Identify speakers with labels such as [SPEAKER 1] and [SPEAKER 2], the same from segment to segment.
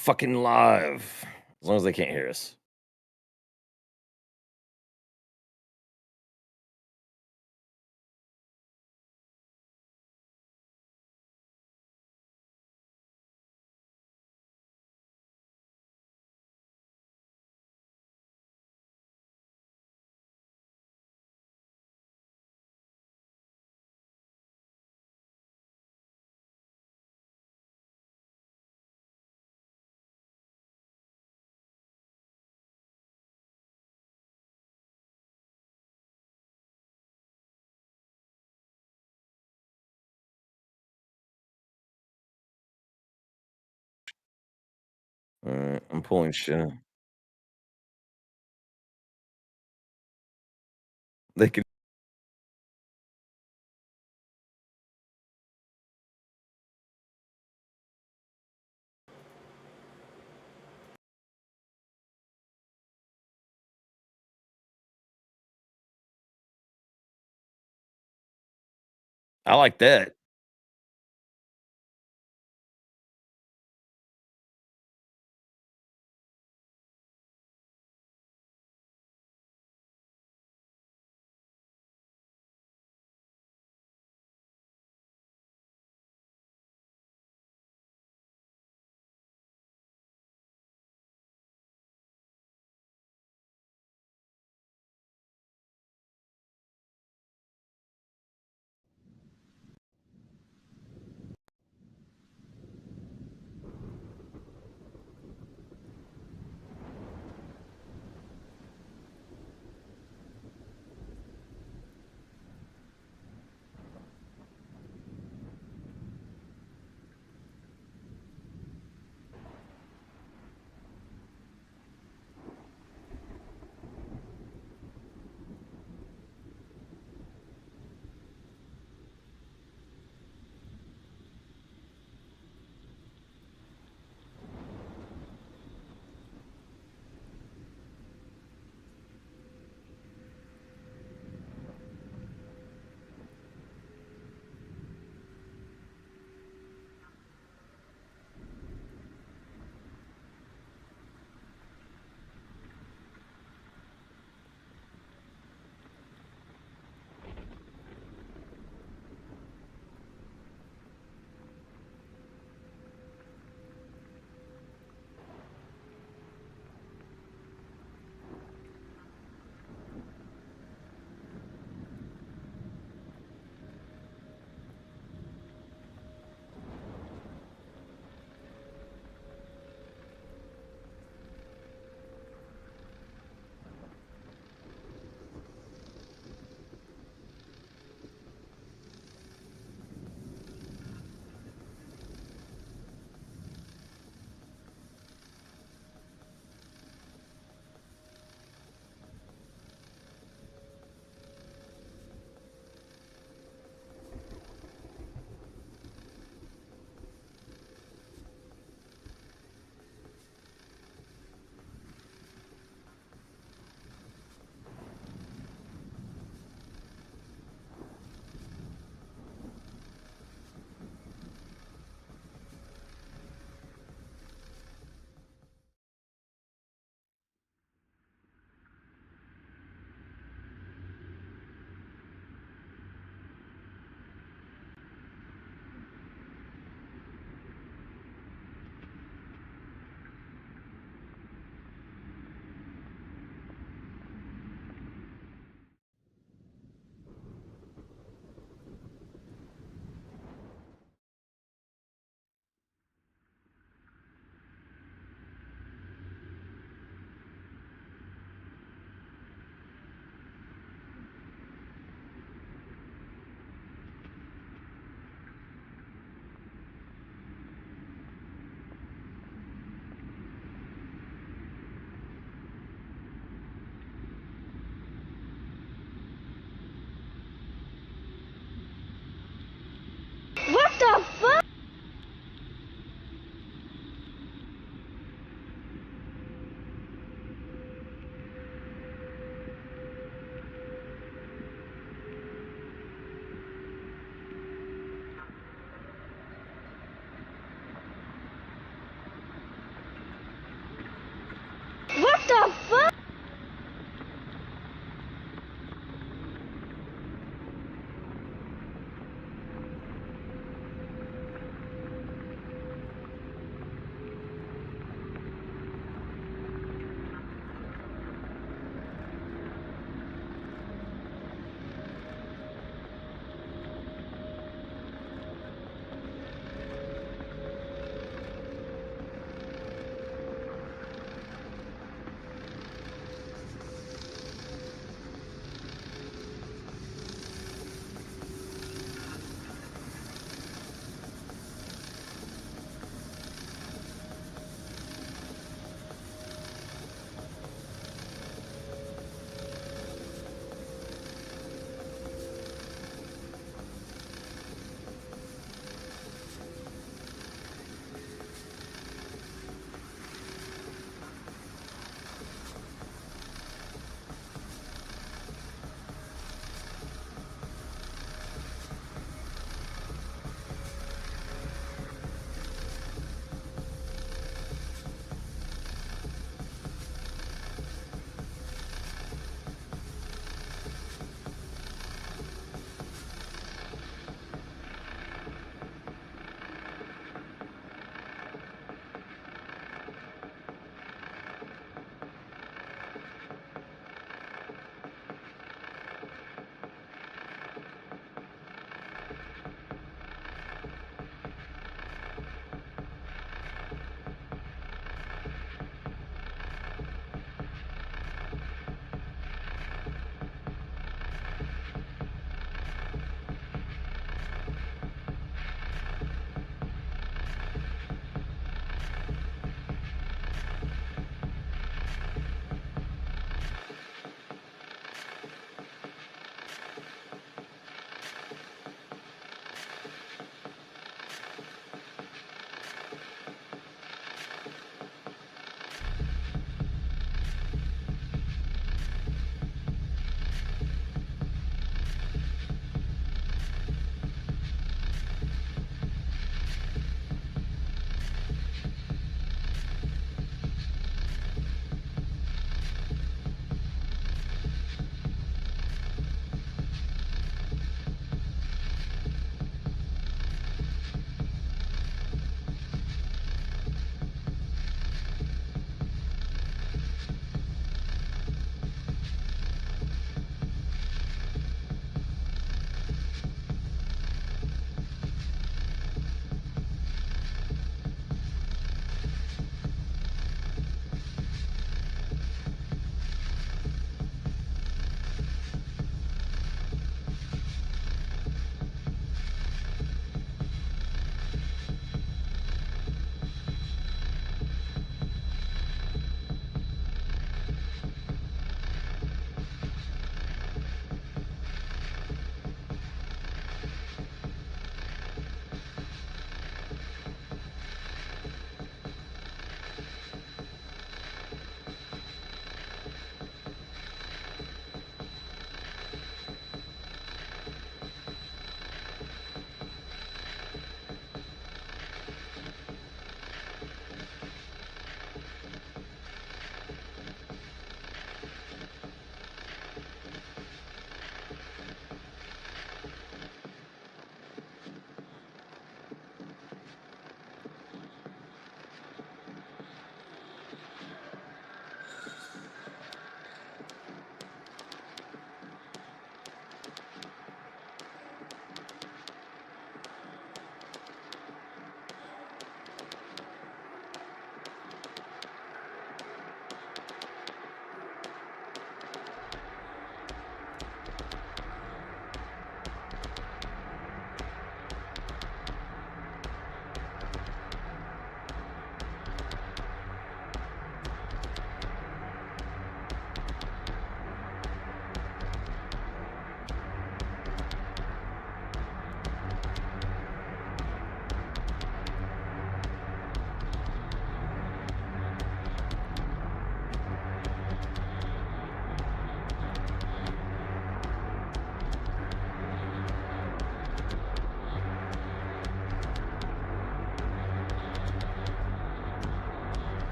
[SPEAKER 1] fucking live. As long as they can't hear us. All right, I'm pulling shit. They can. I like that.
[SPEAKER 2] the fuck?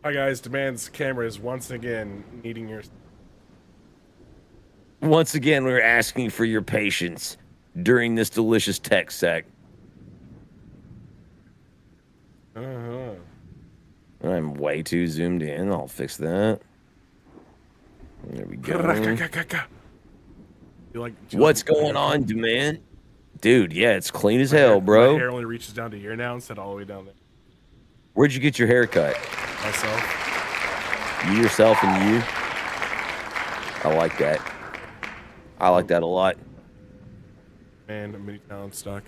[SPEAKER 2] Hi guys, Demand's camera is once again needing your.
[SPEAKER 1] Once again, we're asking for your patience during this delicious tech sec.
[SPEAKER 2] Uh-huh.
[SPEAKER 1] I'm way too zoomed in. I'll fix that. There we go. What's going on, Demand? Dude, yeah, it's clean as hell, bro.
[SPEAKER 2] My hair only reaches down to here now instead of all the way down there.
[SPEAKER 1] Where'd you get your hair cut?
[SPEAKER 2] Myself.
[SPEAKER 1] You yourself and you? I like that. I like that a lot.
[SPEAKER 2] Man, mini talent stock.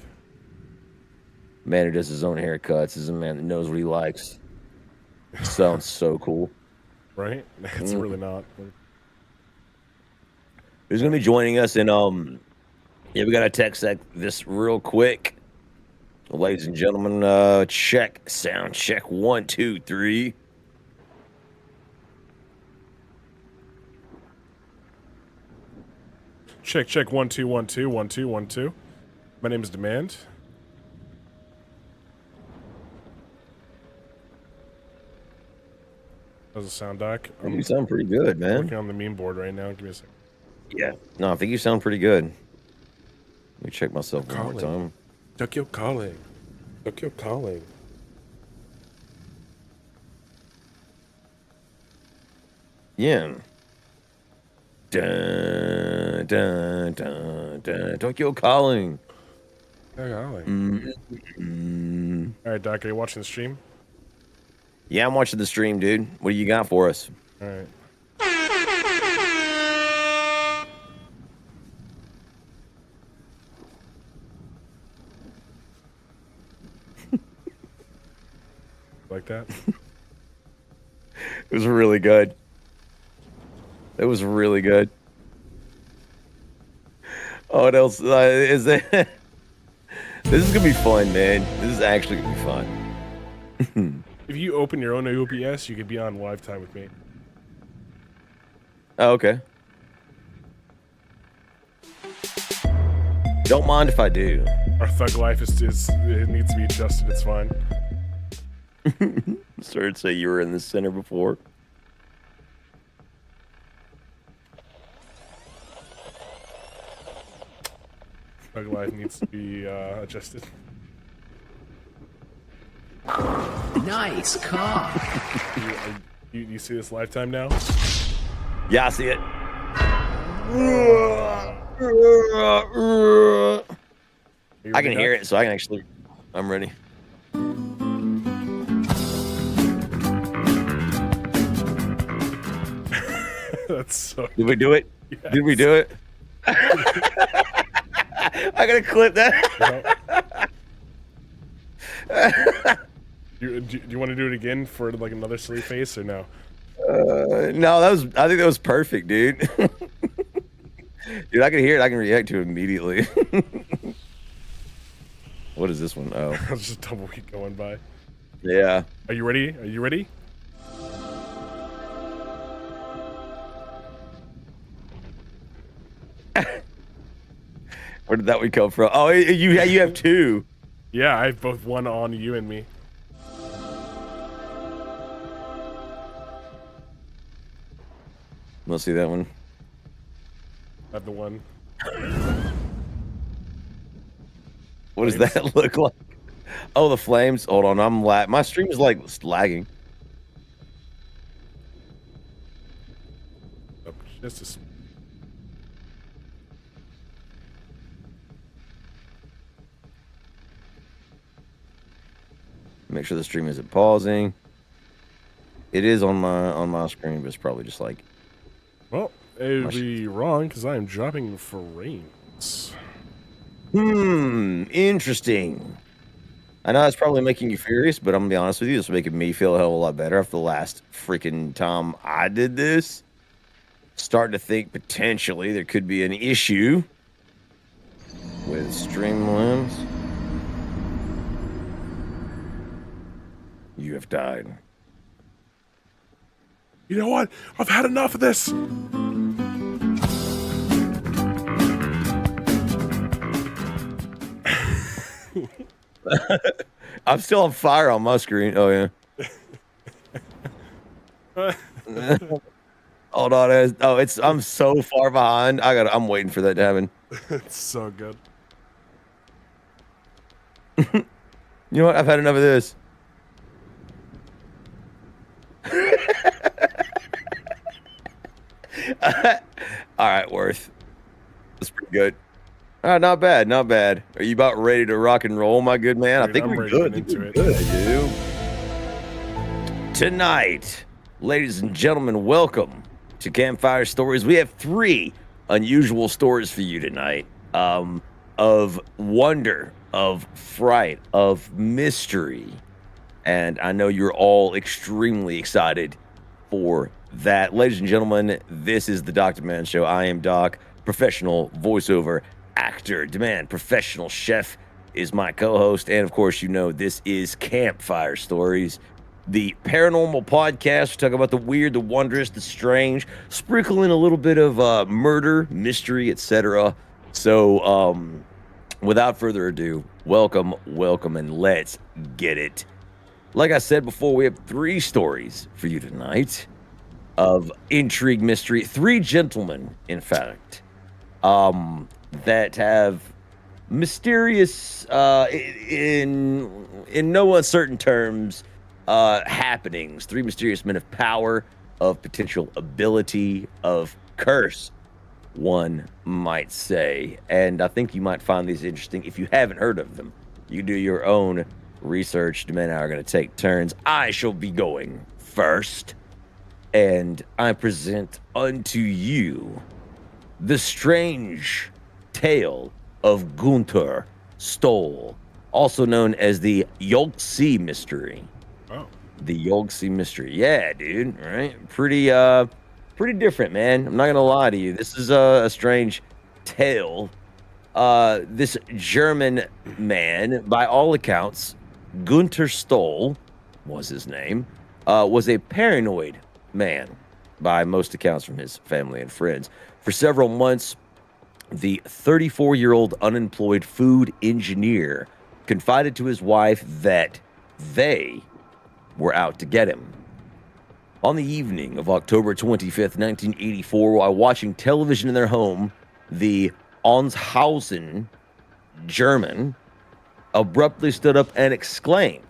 [SPEAKER 1] Man who does his own haircuts is a man that knows what he likes. Sounds so cool.
[SPEAKER 2] Right? It's really not.
[SPEAKER 1] Who's gonna be joining us in yeah, we got a tech sec this real quick. Ladies and gentlemen, check sound check 1 2 3.
[SPEAKER 2] Check 1 2 1 2 1 2 1 2. My name is Demand. How's it sound, Doc?
[SPEAKER 1] You sound pretty good, man.
[SPEAKER 2] Working on the meme board right now. Give me a second.
[SPEAKER 1] Yeah. No, I think you sound pretty good. Let me check myself one more time.
[SPEAKER 2] Tokyo calling. Tokyo calling.
[SPEAKER 1] Yeah. Dun, dun, dun, dun. Tokyo calling.
[SPEAKER 2] All right, Doc, are you watching the stream?
[SPEAKER 1] Yeah, I'm watching the stream, dude. What do you got for us?
[SPEAKER 2] All right. Like that?
[SPEAKER 1] It was really good. It was really good. Oh, what else is that? This is gonna be fun, man. This is actually gonna be fun.
[SPEAKER 2] If you open your own OBS, you could be on live time with me.
[SPEAKER 1] Oh, okay. Don't mind if I do.
[SPEAKER 2] Our thug life is it needs to be adjusted. It's fine.
[SPEAKER 1] Started to say you were in the center before.
[SPEAKER 2] Thug life needs to be adjusted.
[SPEAKER 3] Nice car.
[SPEAKER 2] You see this lifetime now?
[SPEAKER 1] Yeah, I see it. I can hear it, so I can actually. I'm ready.
[SPEAKER 2] That's so.
[SPEAKER 1] Did we do it?
[SPEAKER 2] Yes.
[SPEAKER 1] Did we do it? I gotta clip that.
[SPEAKER 2] Do you want to do it again for like another silly face or no?
[SPEAKER 1] No, I think that was perfect, dude. Dude, I can hear it. I can react to it immediately. What is this one? Oh,
[SPEAKER 2] That's just double week going by.
[SPEAKER 1] yeah.
[SPEAKER 2] Are you ready? Are you ready?
[SPEAKER 1] Where did that one come from? Oh, you have two.
[SPEAKER 2] Yeah, I have both one on you and me.
[SPEAKER 1] Let's see that one.
[SPEAKER 2] I have the one.
[SPEAKER 1] What does that look like? Oh, the flames. Hold on, my stream is like lagging.
[SPEAKER 2] Oh, just a
[SPEAKER 1] Make sure the stream isn't pausing. It is on my screen, but it's probably just like.
[SPEAKER 2] Well, it would be wrong because I am dropping frames.
[SPEAKER 1] Interesting. I know that's probably making you furious, but I'm gonna be honest with you, it's making me feel a hell of a lot better after the last freaking time I did this. Starting to think potentially there could be an issue with Streamlabs. You have died.
[SPEAKER 2] You know what? I've had enough of this.
[SPEAKER 1] I'm still on fire on my screen. Oh yeah. Hold on. I'm so far behind. I'm waiting for that to happen.
[SPEAKER 2] It's so good.
[SPEAKER 1] You know what? I've had enough of this. All right, Worth. That's pretty good. Not bad, not bad. Are you about ready to rock and roll, my good man?
[SPEAKER 2] Dude,
[SPEAKER 1] I think
[SPEAKER 2] I'm
[SPEAKER 1] we're
[SPEAKER 2] ready to
[SPEAKER 1] good.
[SPEAKER 2] get into it.
[SPEAKER 1] Good, dude. Tonight, ladies and gentlemen, welcome to Campfire Stories. We have 3 unusual stories for you tonight. Of wonder, of fright, of mystery. And I know you're all extremely excited for that. Ladies and gentlemen, this is the Dr. Man Show. I am Doc, professional voiceover actor. Demand professional chef is my co-host. And of course, you know, this is Campfire Stories, the paranormal podcast. We talk about the weird, the wondrous, the strange, sprinkle in a little bit of murder, mystery, etc. So, without further ado, welcome, and let's get it. Like I said before, we have 3 stories for you tonight of intrigue, mystery. 3 gentlemen, in fact, that have mysterious, in no uncertain terms, happenings. 3 mysterious men of power, of potential ability, of curse, one might say. And I think you might find these interesting if you haven't heard of them. You do your own research. The men and I are going to take turns. I shall be going first, and I present unto you the strange tale of Gunther Stoll, also known as the Yolksea Mystery.
[SPEAKER 2] Oh.
[SPEAKER 1] The Yolksea Mystery. Yeah, dude, right? Pretty different, man. I'm not going to lie to you. This is a strange tale. This German man, by all accounts, Gunther Stoll was his name, was a paranoid man, by most accounts from his family and friends. For several months, the 34-year-old unemployed food engineer confided to his wife that they were out to get him. On the evening of October 25th, 1984, while watching television in their home, the Onshausen German abruptly stood up and exclaimed,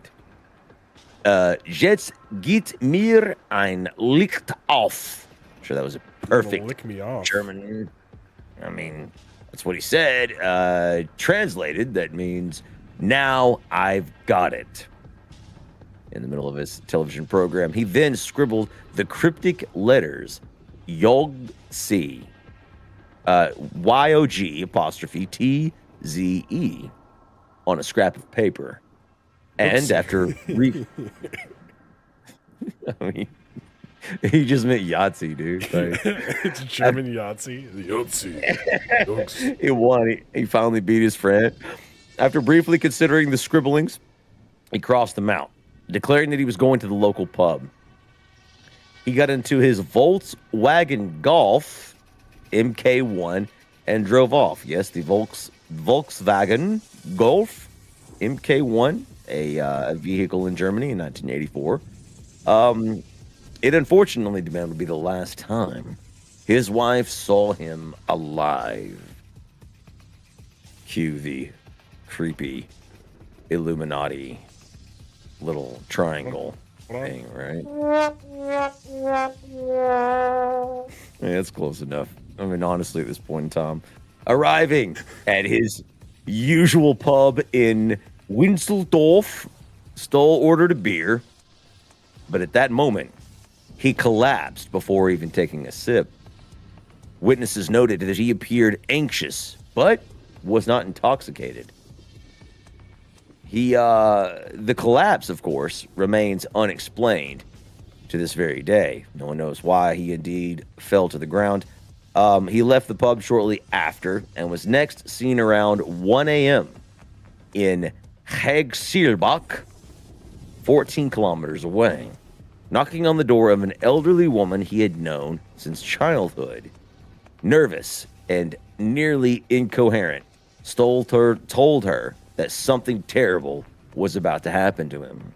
[SPEAKER 1] Jetzt geht mir ein Licht auf. I'm sure that was a perfect
[SPEAKER 2] lick me off.
[SPEAKER 1] German. I mean, that's what he said. Translated, that means, now I've got it. In the middle of his television program, he then scribbled the cryptic letters Yogse, Y-O-G apostrophe T-Z-E on a scrap of paper. And after I mean, he just meant Yahtzee, dude. Like,
[SPEAKER 2] It's German Yahtzee. The Yahtzee.
[SPEAKER 1] he won. He finally beat his friend. After briefly considering the scribblings, he crossed them out, declaring that he was going to the local pub. He got into his Volkswagen Golf MK1 and drove off. Yes, the Volkswagen Golf MK1, a vehicle in Germany in 1984. It unfortunately, demand would be the last time his wife saw him alive. Cue the creepy Illuminati little triangle thing, right? Yeah, that's close enough. I mean, honestly, at this point in time, arriving at his usual pub in Winseldorf, Stoll ordered a beer, but at that moment, he collapsed before even taking a sip. Witnesses noted that he appeared anxious, but was not intoxicated. The collapse, of course, remains unexplained to this very day. No one knows why he indeed fell to the ground. He left the pub shortly after and was next seen around 1 a.m. in Hagseelbach, 14 kilometers away, knocking on the door of an elderly woman he had known since childhood. Nervous and nearly incoherent, Stoll told her that something terrible was about to happen to him.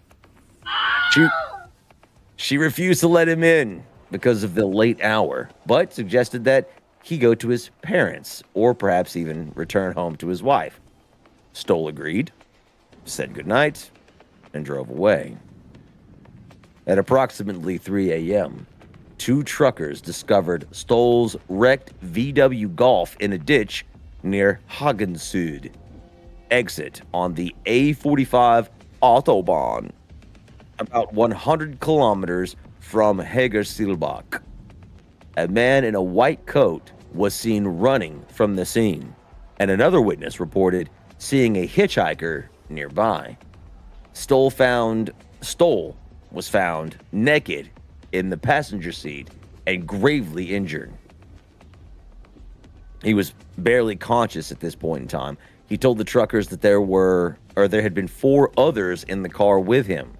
[SPEAKER 1] She refused to let him in because of the late hour, but suggested that he go to his parents or perhaps even return home to his wife. Stoll agreed, said goodnight, and drove away. At approximately 3 a.m., two truckers discovered Stoll's wrecked VW Golf in a ditch near Hagensud, exit on the A45 Autobahn, about 100 kilometers from Hagersilbach. A man in a white coat was seen running from the scene, and another witness reported seeing a hitchhiker nearby. Stoll was found naked in the passenger seat and gravely injured. He was barely conscious at this point in time. He told the truckers that there had been 4 others in the car with him,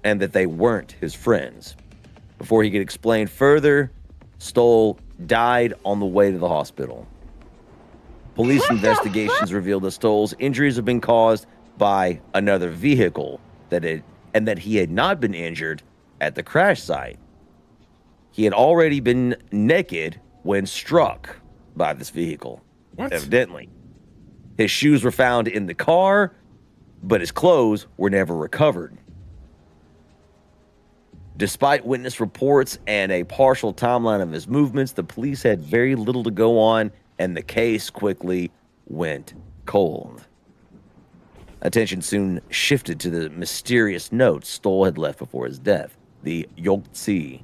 [SPEAKER 1] and that they weren't his friends. Before he could explain further, Stoll died on the way to the hospital. Police investigations revealed that Stoll's injuries have been caused by another vehicle and that he had not been injured at the crash site. He had already been naked when struck by this vehicle.
[SPEAKER 2] What?
[SPEAKER 1] Evidently. His shoes were found in the car, but his clothes were never recovered. Despite witness reports and a partial timeline of his movements, the police had very little to go on, and the case quickly went cold. Attention soon shifted to the mysterious note Stoll had left before his death, the Yogtzi,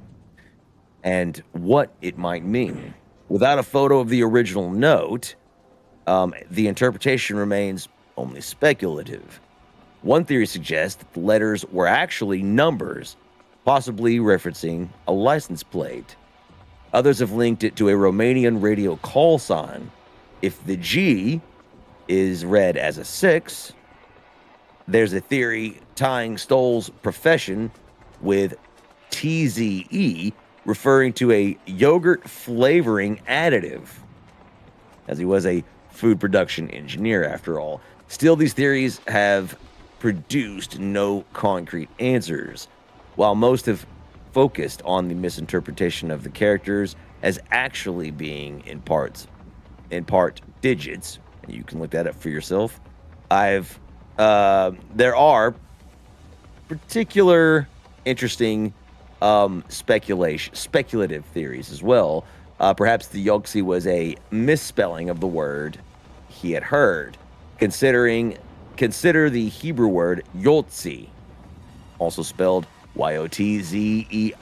[SPEAKER 1] and what it might mean. Without a photo of the original note, the interpretation remains only speculative. One theory suggests that the letters were actually numbers, possibly referencing a license plate. Others have linked it to a Romanian radio call sign. If the G is read as a 6, there's a theory tying Stoll's profession with TZE, referring to a yogurt flavoring additive, as he was a food production engineer after all. Still, these theories have produced no concrete answers. While most have focused on the misinterpretation of the characters as actually being in part digits, and you can look that up for yourself. There are particular interesting speculative theories as well. Perhaps the Yogtzi was a misspelling of the word he had heard. Consider the Hebrew word Yotzi, also spelled Yotzei,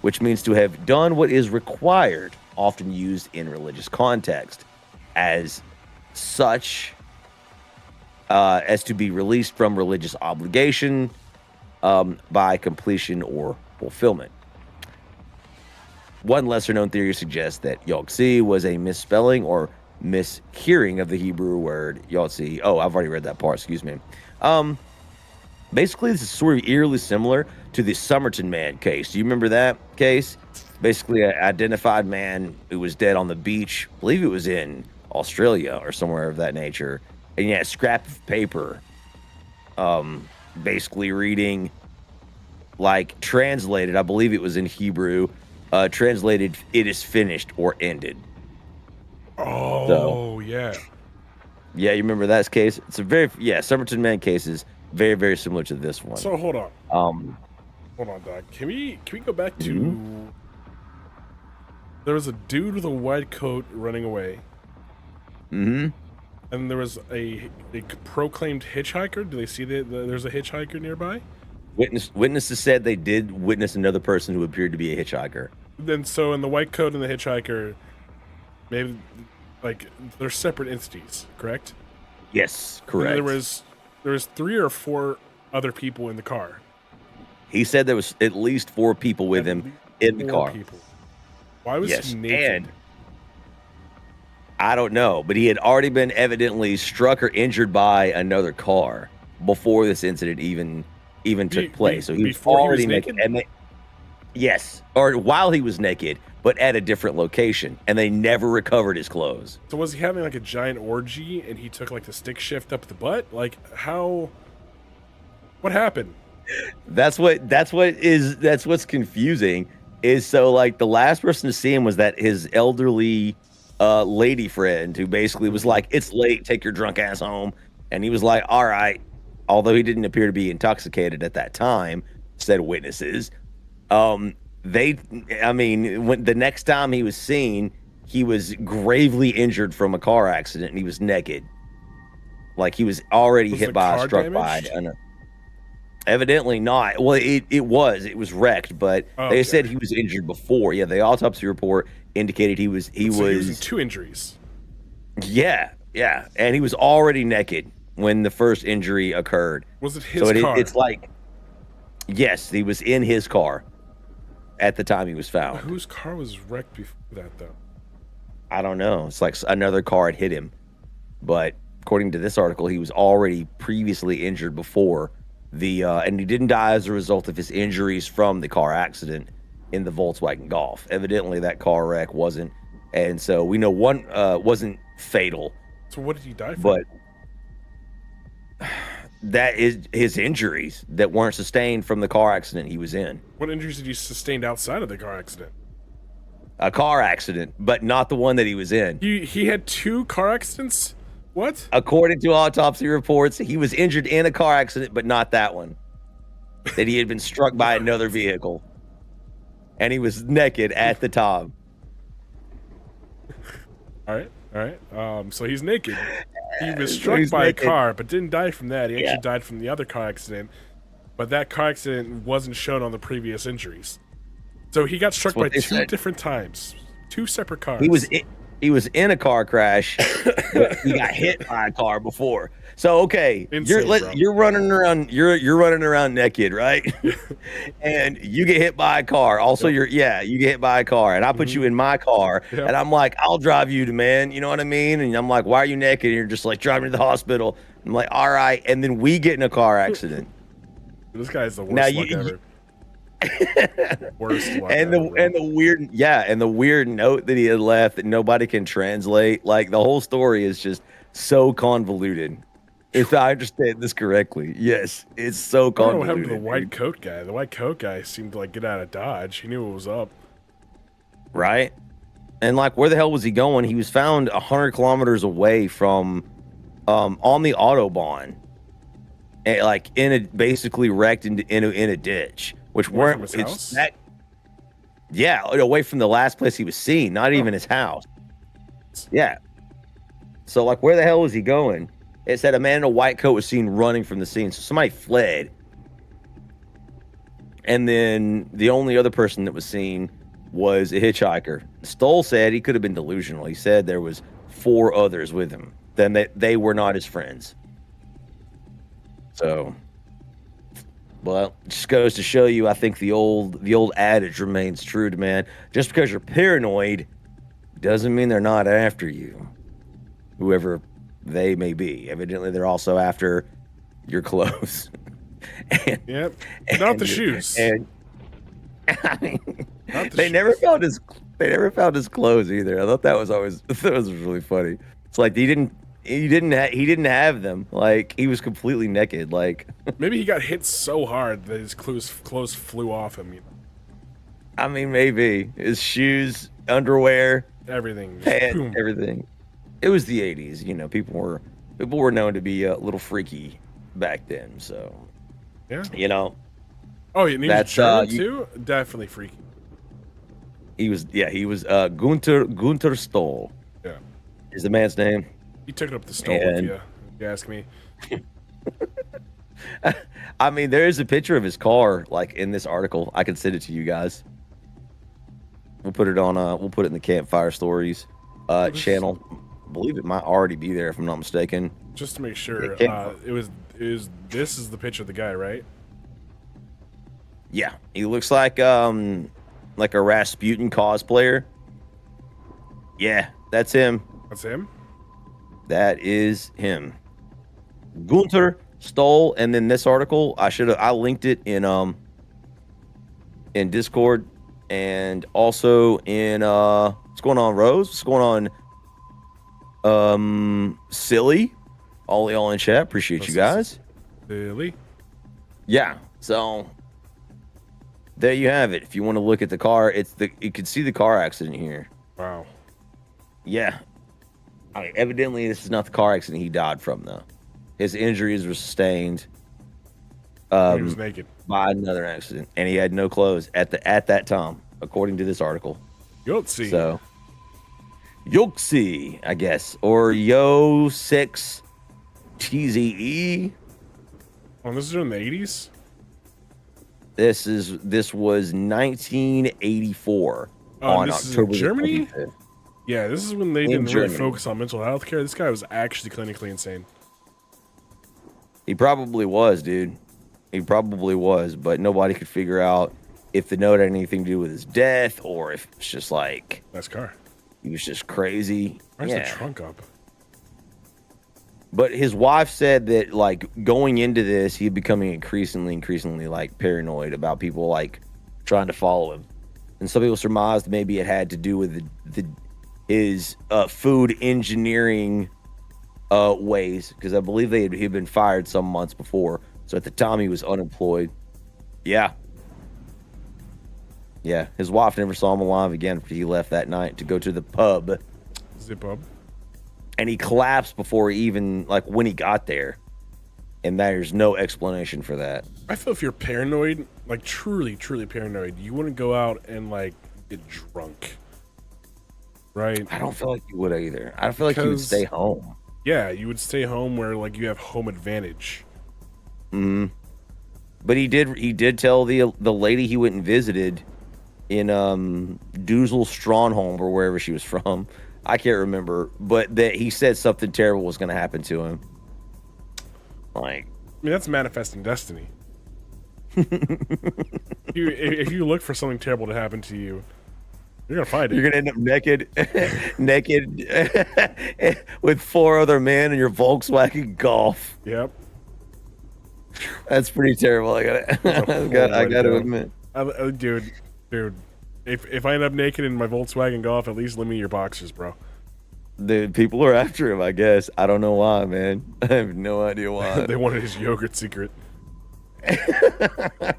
[SPEAKER 1] which means to have done what is required, often used in religious context, as such as to be released from religious obligation by completion or fulfillment. One lesser-known theory suggests that Yogtzi was a misspelling or mishearing of the Hebrew word Yotzi. Oh, I've already read that part, excuse me. Basically, this is sort of eerily similar to the Somerton Man case. Do you remember that case? Basically, an identified man who was dead on the beach. I believe it was in Australia or somewhere of that nature. And yeah, a scrap of paper, basically reading, like, translated, I believe it was in Hebrew, translated, "It is finished" or "ended."
[SPEAKER 2] Oh, yeah.
[SPEAKER 1] Yeah, you remember that case? It's a Somerton Man case is very, very similar to this one.
[SPEAKER 2] So hold on. Hold on, Doc. Can we go back to? There was a dude with a white coat running away.
[SPEAKER 1] Mm-hmm.
[SPEAKER 2] And there was a proclaimed hitchhiker. Do they see that there's a hitchhiker nearby?
[SPEAKER 1] Witnesses said they did witness another person who appeared to be a hitchhiker.
[SPEAKER 2] Then so in the white coat and the hitchhiker, maybe like they're separate entities, correct?
[SPEAKER 1] Yes, correct.
[SPEAKER 2] And there was 3 or 4 other people in the car.
[SPEAKER 1] He said there was at least 4 people with him in the car.
[SPEAKER 2] People. Why was he naked?
[SPEAKER 1] And I don't know, but he had already been evidently struck or injured by another car before this incident even took place. So he was already naked. Yes, or while he was naked, but at a different location, and they never recovered his clothes.
[SPEAKER 2] So was he having like a giant orgy and he took like the stick shift up the butt? Like how? What happened?
[SPEAKER 1] That's what's confusing is so like the last person to see him was that his elderly lady friend who basically was like, "It's late, take your drunk ass home." And he was like, "All right." Although he didn't appear to be intoxicated at that time, said witnesses. They I mean, when the next time he was seen, he was gravely injured from a car accident and he was naked. Like he was already
[SPEAKER 2] Was
[SPEAKER 1] hit
[SPEAKER 2] the
[SPEAKER 1] by
[SPEAKER 2] car
[SPEAKER 1] struck
[SPEAKER 2] damaged?
[SPEAKER 1] by evidently not. Well, it was wrecked, but they said
[SPEAKER 2] Okay.
[SPEAKER 1] he was injured before. Yeah, the autopsy report indicated he was
[SPEAKER 2] So he was in 2 injuries.
[SPEAKER 1] yeah, and he was already naked when the first injury occurred.
[SPEAKER 2] Was it his
[SPEAKER 1] So
[SPEAKER 2] car?
[SPEAKER 1] it's like yes, he was in his car at the time he was found.
[SPEAKER 2] Whose car was wrecked before that, though?
[SPEAKER 1] I don't know. It's like another car had hit him, but according to this article, he was already previously injured before and he didn't die as a result of his injuries from the car accident in the Volkswagen Golf. Evidently, that car wreck wasn't, and so we know one wasn't fatal,
[SPEAKER 2] So what did he die from?
[SPEAKER 1] but that is his injuries that weren't sustained from the car accident he was in.
[SPEAKER 2] What injuries did he sustain outside of the car accident?
[SPEAKER 1] A car accident, but not the one that he was in.
[SPEAKER 2] He had 2 car accidents? What?
[SPEAKER 1] According to autopsy reports, he was injured in a car accident, but not that one. That he had been struck by another vehicle. And he was naked at the time.
[SPEAKER 2] All right. So he's naked. He was
[SPEAKER 1] So
[SPEAKER 2] struck
[SPEAKER 1] he's
[SPEAKER 2] by
[SPEAKER 1] naked.
[SPEAKER 2] a car, but didn't die from that. He
[SPEAKER 1] Yeah.
[SPEAKER 2] actually died from the other car accident. But that car accident wasn't shown on the previous injuries. So he got struck
[SPEAKER 1] That's what
[SPEAKER 2] by
[SPEAKER 1] they
[SPEAKER 2] 2
[SPEAKER 1] said.
[SPEAKER 2] different times. 2 separate cars.
[SPEAKER 1] He was in a car crash, but he got hit by a car before. So okay,
[SPEAKER 2] Insane, bro.
[SPEAKER 1] you're running around you're running around naked, right? And you get hit by a car. Also, you get hit by a car, and I put you in my car,
[SPEAKER 2] Yep.
[SPEAKER 1] and I'm like, I'll drive you to man. You know what I mean? And I'm like, why are you naked? And you're just like driving to the hospital. I'm like, all right, and then we get in a car accident.
[SPEAKER 2] This guy's the worst
[SPEAKER 1] Now
[SPEAKER 2] luck ever. Worst luck
[SPEAKER 1] and
[SPEAKER 2] ever, bro.
[SPEAKER 1] the weird note that he had left that nobody can translate. Like the whole story is just so convoluted. If I understand this correctly, yes, it's so
[SPEAKER 2] I don't know what
[SPEAKER 1] convoluted.
[SPEAKER 2] happened to the white
[SPEAKER 1] dude.
[SPEAKER 2] coat guy. The white coat guy seemed to like get out of Dodge. He knew what was up.
[SPEAKER 1] Right? And like, where the hell was he going? He was found 100 kilometers away from, on the autobahn, and like basically wrecked in a ditch, which
[SPEAKER 2] Away from
[SPEAKER 1] weren't
[SPEAKER 2] his house?
[SPEAKER 1] that. Yeah, away from the last place he was seen, not even his house. Yeah. So like, where the hell was he going? It said a man in a white coat was seen running from the scene, so somebody fled. And then the only other person that was seen was a hitchhiker. Stoll said he could have been delusional. He said there was 4 others with him. Then they were not his friends. So, well, it just goes to show you. I think the old adage remains true to man. Just because you're paranoid doesn't mean they're not after you, whoever they may be. Evidently, they're also after your clothes.
[SPEAKER 2] Yep. Not the shoes.
[SPEAKER 1] And I mean,
[SPEAKER 2] Not the
[SPEAKER 1] they
[SPEAKER 2] shoes.
[SPEAKER 1] never found his clothes either. I thought that was really funny. It's like he didn't have them. Like he was completely naked. Like
[SPEAKER 2] Maybe he got hit so hard that his clothes flew off him.
[SPEAKER 1] I mean, maybe his shoes, underwear,
[SPEAKER 2] Everything. just
[SPEAKER 1] pants,
[SPEAKER 2] boom.
[SPEAKER 1] everything. It was the 80s. You know, people were known to be a little freaky back then. So
[SPEAKER 2] Yeah.
[SPEAKER 1] you know,
[SPEAKER 2] Oh, and he was
[SPEAKER 1] That's,
[SPEAKER 2] German
[SPEAKER 1] you-
[SPEAKER 2] too? Definitely freaky.
[SPEAKER 1] he was Gunter Stoll
[SPEAKER 2] Yeah.
[SPEAKER 1] is the man's name.
[SPEAKER 2] He took it up the stove,
[SPEAKER 1] And-
[SPEAKER 2] if you ask me.
[SPEAKER 1] I mean, there is a picture of his car, like in this article. I can send it to you guys. We'll put it in the Campfire Stories channel. I believe it might already be there if I'm not mistaken.
[SPEAKER 2] Just to make sure,
[SPEAKER 1] Yeah,
[SPEAKER 2] this is the picture of the guy, right?
[SPEAKER 1] Yeah, he looks like a Rasputin cosplayer. Yeah, that's him.
[SPEAKER 2] That's him?
[SPEAKER 1] That is him. Gunter Stoll, and then this article, I linked it in Discord and also in what's going on, Rose? What's going on? Silly. All y'all in chat. Appreciate you guys.
[SPEAKER 2] Really?
[SPEAKER 1] Yeah. So there you have it. If you want to look at the car, you can see the car accident here.
[SPEAKER 2] Wow.
[SPEAKER 1] Yeah. I mean, evidently this is not the car accident he died from, though. His injuries were sustained
[SPEAKER 2] He was naked.
[SPEAKER 1] by another accident, and he had no clothes at that time, according to this article.
[SPEAKER 2] You'll see.
[SPEAKER 1] So, Yoxi, I guess, or Yo 6 TZE.
[SPEAKER 2] Oh, this is in the 80s?
[SPEAKER 1] This was 1984 on
[SPEAKER 2] this is in
[SPEAKER 1] October
[SPEAKER 2] Germany?
[SPEAKER 1] 25th.
[SPEAKER 2] Yeah, this is when they
[SPEAKER 1] In
[SPEAKER 2] didn't really
[SPEAKER 1] Germany.
[SPEAKER 2] focus on mental health care. This guy was actually clinically insane.
[SPEAKER 1] He probably was, dude. He probably was, but nobody could figure out if the note had anything to do with his death or if it's just like
[SPEAKER 2] Nice car.
[SPEAKER 1] he was just crazy.
[SPEAKER 2] Where's
[SPEAKER 1] Yeah.
[SPEAKER 2] the trunk up?
[SPEAKER 1] But his wife said that, like, going into this, he'd becoming increasingly, like, paranoid about people, like, trying to follow him. And some people surmised maybe it had to do with his food engineering ways, because I believe he'd been fired some months before. So at the time, he was unemployed. Yeah. Yeah, his wife never saw him alive again after he left that night to go to the pub.
[SPEAKER 2] Zip up.
[SPEAKER 1] And he collapsed before even, like, when he got there. And there's no explanation for that.
[SPEAKER 2] I feel if you're paranoid, like truly paranoid, you wouldn't go out and like get drunk. Right?
[SPEAKER 1] I don't feel like you would either. I feel like you would
[SPEAKER 2] Because-
[SPEAKER 1] stay home.
[SPEAKER 2] Yeah, you would stay home where like you have home advantage.
[SPEAKER 1] But he did tell the lady he went and visited in Dusel Strongholm or wherever she was from. I can't remember, but that he said something terrible was going to happen to him. Like,
[SPEAKER 2] I mean, that's manifesting destiny. If you look for something terrible to happen to you, you're gonna find it.
[SPEAKER 1] you're going to end up naked with 4 other men in your Volkswagen Golf.
[SPEAKER 2] Yep.
[SPEAKER 1] That's pretty terrible. I got to admit.
[SPEAKER 2] Dude. If I end up naked in my Volkswagen Golf, at least lend me your boxers, bro.
[SPEAKER 1] Dude, people are after him, I guess. I don't know why, man. I have no idea why.
[SPEAKER 2] They wanted his yogurt secret.
[SPEAKER 1] All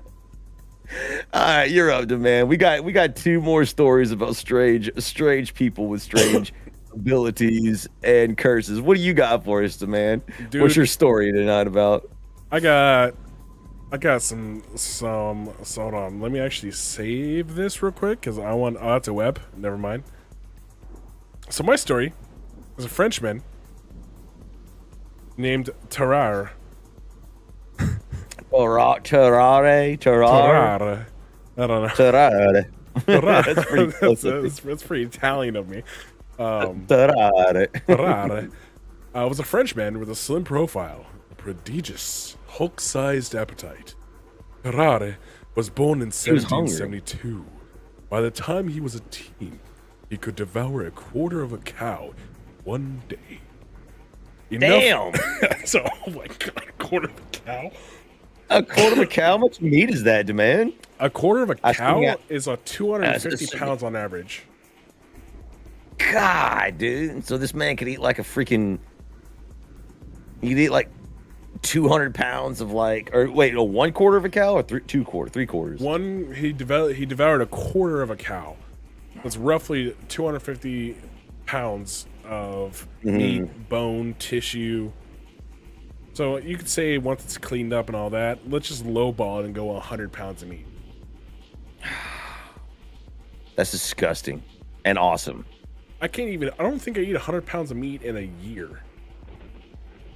[SPEAKER 1] right, you're up to man. We got 2 more stories about strange people with strange abilities and curses. What do you got for us, man?
[SPEAKER 2] Dude.
[SPEAKER 1] What's your story tonight about?
[SPEAKER 2] I got some hold on. Let me actually save this real quick because I want it's a web. Never mind. So my story is a Frenchman named Tarare.
[SPEAKER 1] Tarare.
[SPEAKER 2] Tarare. I don't know.
[SPEAKER 1] Tarare.
[SPEAKER 2] Tarare.
[SPEAKER 1] pretty close, I
[SPEAKER 2] That's pretty Italian of me.
[SPEAKER 1] Tarare.
[SPEAKER 2] Tarare was a Frenchman with a slim profile, a prodigious, Hulk-sized appetite. Tarare was born in
[SPEAKER 1] was hungry.
[SPEAKER 2] 1772. By the time he was a teen, he could devour a quarter of a cow one day.
[SPEAKER 1] Damn.
[SPEAKER 2] So, oh my god, a quarter of a cow?
[SPEAKER 1] A quarter of a cow? How much meat is that, man?
[SPEAKER 2] A quarter of a
[SPEAKER 1] I
[SPEAKER 2] cow
[SPEAKER 1] think
[SPEAKER 2] is a 250
[SPEAKER 1] That's-
[SPEAKER 2] pounds on average.
[SPEAKER 1] God, dude. So this man could eat like a freaking. He could eat like 200 pounds of like, or wait, no, 1/4 of a cow or 3/4?
[SPEAKER 2] He devoured a quarter of a cow. That's roughly 250 pounds of meat, bone, tissue. So you could say once it's cleaned up and all that, let's just lowball it and go 100 pounds of meat.
[SPEAKER 1] That's disgusting and awesome.
[SPEAKER 2] I don't think I eat 100 pounds of meat in a year.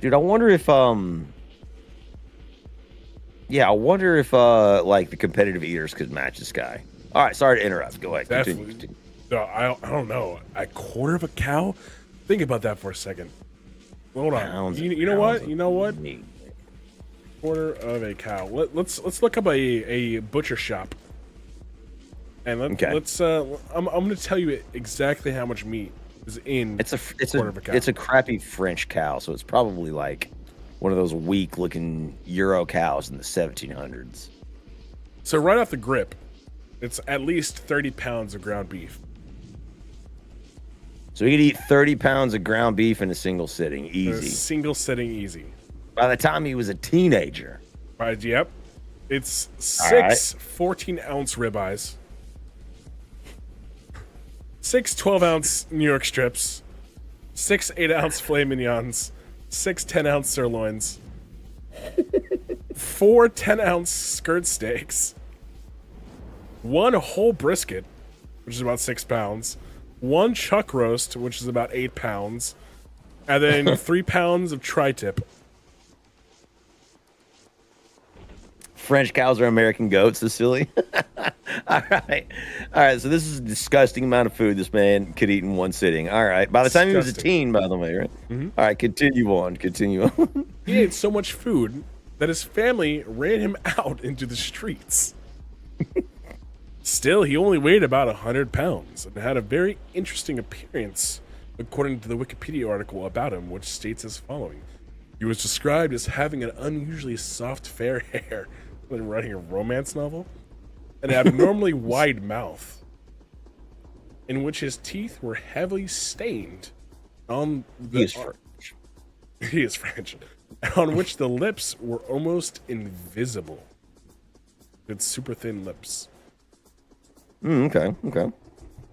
[SPEAKER 1] Dude, I wonder if like the competitive eaters could match this guy. All right, sorry to interrupt. Go ahead. Continue.
[SPEAKER 2] Definitely. No, I don't know. A quarter of a cow? Think about that for a second. Hold on.
[SPEAKER 1] Pounds
[SPEAKER 2] You
[SPEAKER 1] and
[SPEAKER 2] know
[SPEAKER 1] pounds
[SPEAKER 2] what? You know what?
[SPEAKER 1] of meat.
[SPEAKER 2] Quarter of a cow. Let's look up a butcher shop. And
[SPEAKER 1] Okay.
[SPEAKER 2] I'm gonna tell you exactly how much meat is in
[SPEAKER 1] It's
[SPEAKER 2] quarter of a cow.
[SPEAKER 1] a crappy French cow, so it's probably like one of those weak looking Euro cows in the 1700s.
[SPEAKER 2] So right off the grip, it's at least 30 pounds of ground beef.
[SPEAKER 1] So he could eat 30 pounds of ground beef in a single sitting,
[SPEAKER 2] In a
[SPEAKER 1] easy.
[SPEAKER 2] single sitting, easy.
[SPEAKER 1] By the time he was a teenager.
[SPEAKER 2] Right? Yep. It's
[SPEAKER 1] All right.
[SPEAKER 2] 6 14-ounce ribeyes, 6 12-ounce New York strips, 6 8-ounce filet mignons, 6 10-ounce sirloins, 4 10-ounce skirt steaks, 1 whole brisket, which is about 6 pounds, 1 chuck roast, which is about 8 pounds, and then 3 pounds of tri-tip.
[SPEAKER 1] French cows are American goats, this silly. All right. All right. So this is a disgusting amount of food this man could eat in one sitting. All right. By the time he was a
[SPEAKER 2] Disgusting.
[SPEAKER 1] teen, by the way, right? All right. Continue on. Continue on.
[SPEAKER 2] He ate so much food that his family ran him out into the streets. Still, he only weighed about 100 pounds and had a very interesting appearance, according to the Wikipedia article about him, which states as following. He was described as having an unusually soft, fair hair when writing a romance novel, an abnormally wide mouth, in which his teeth were heavily stained on the...
[SPEAKER 1] He is French.
[SPEAKER 2] He is French. On which the lips were almost invisible. With super thin lips.
[SPEAKER 1] Okay. Okay.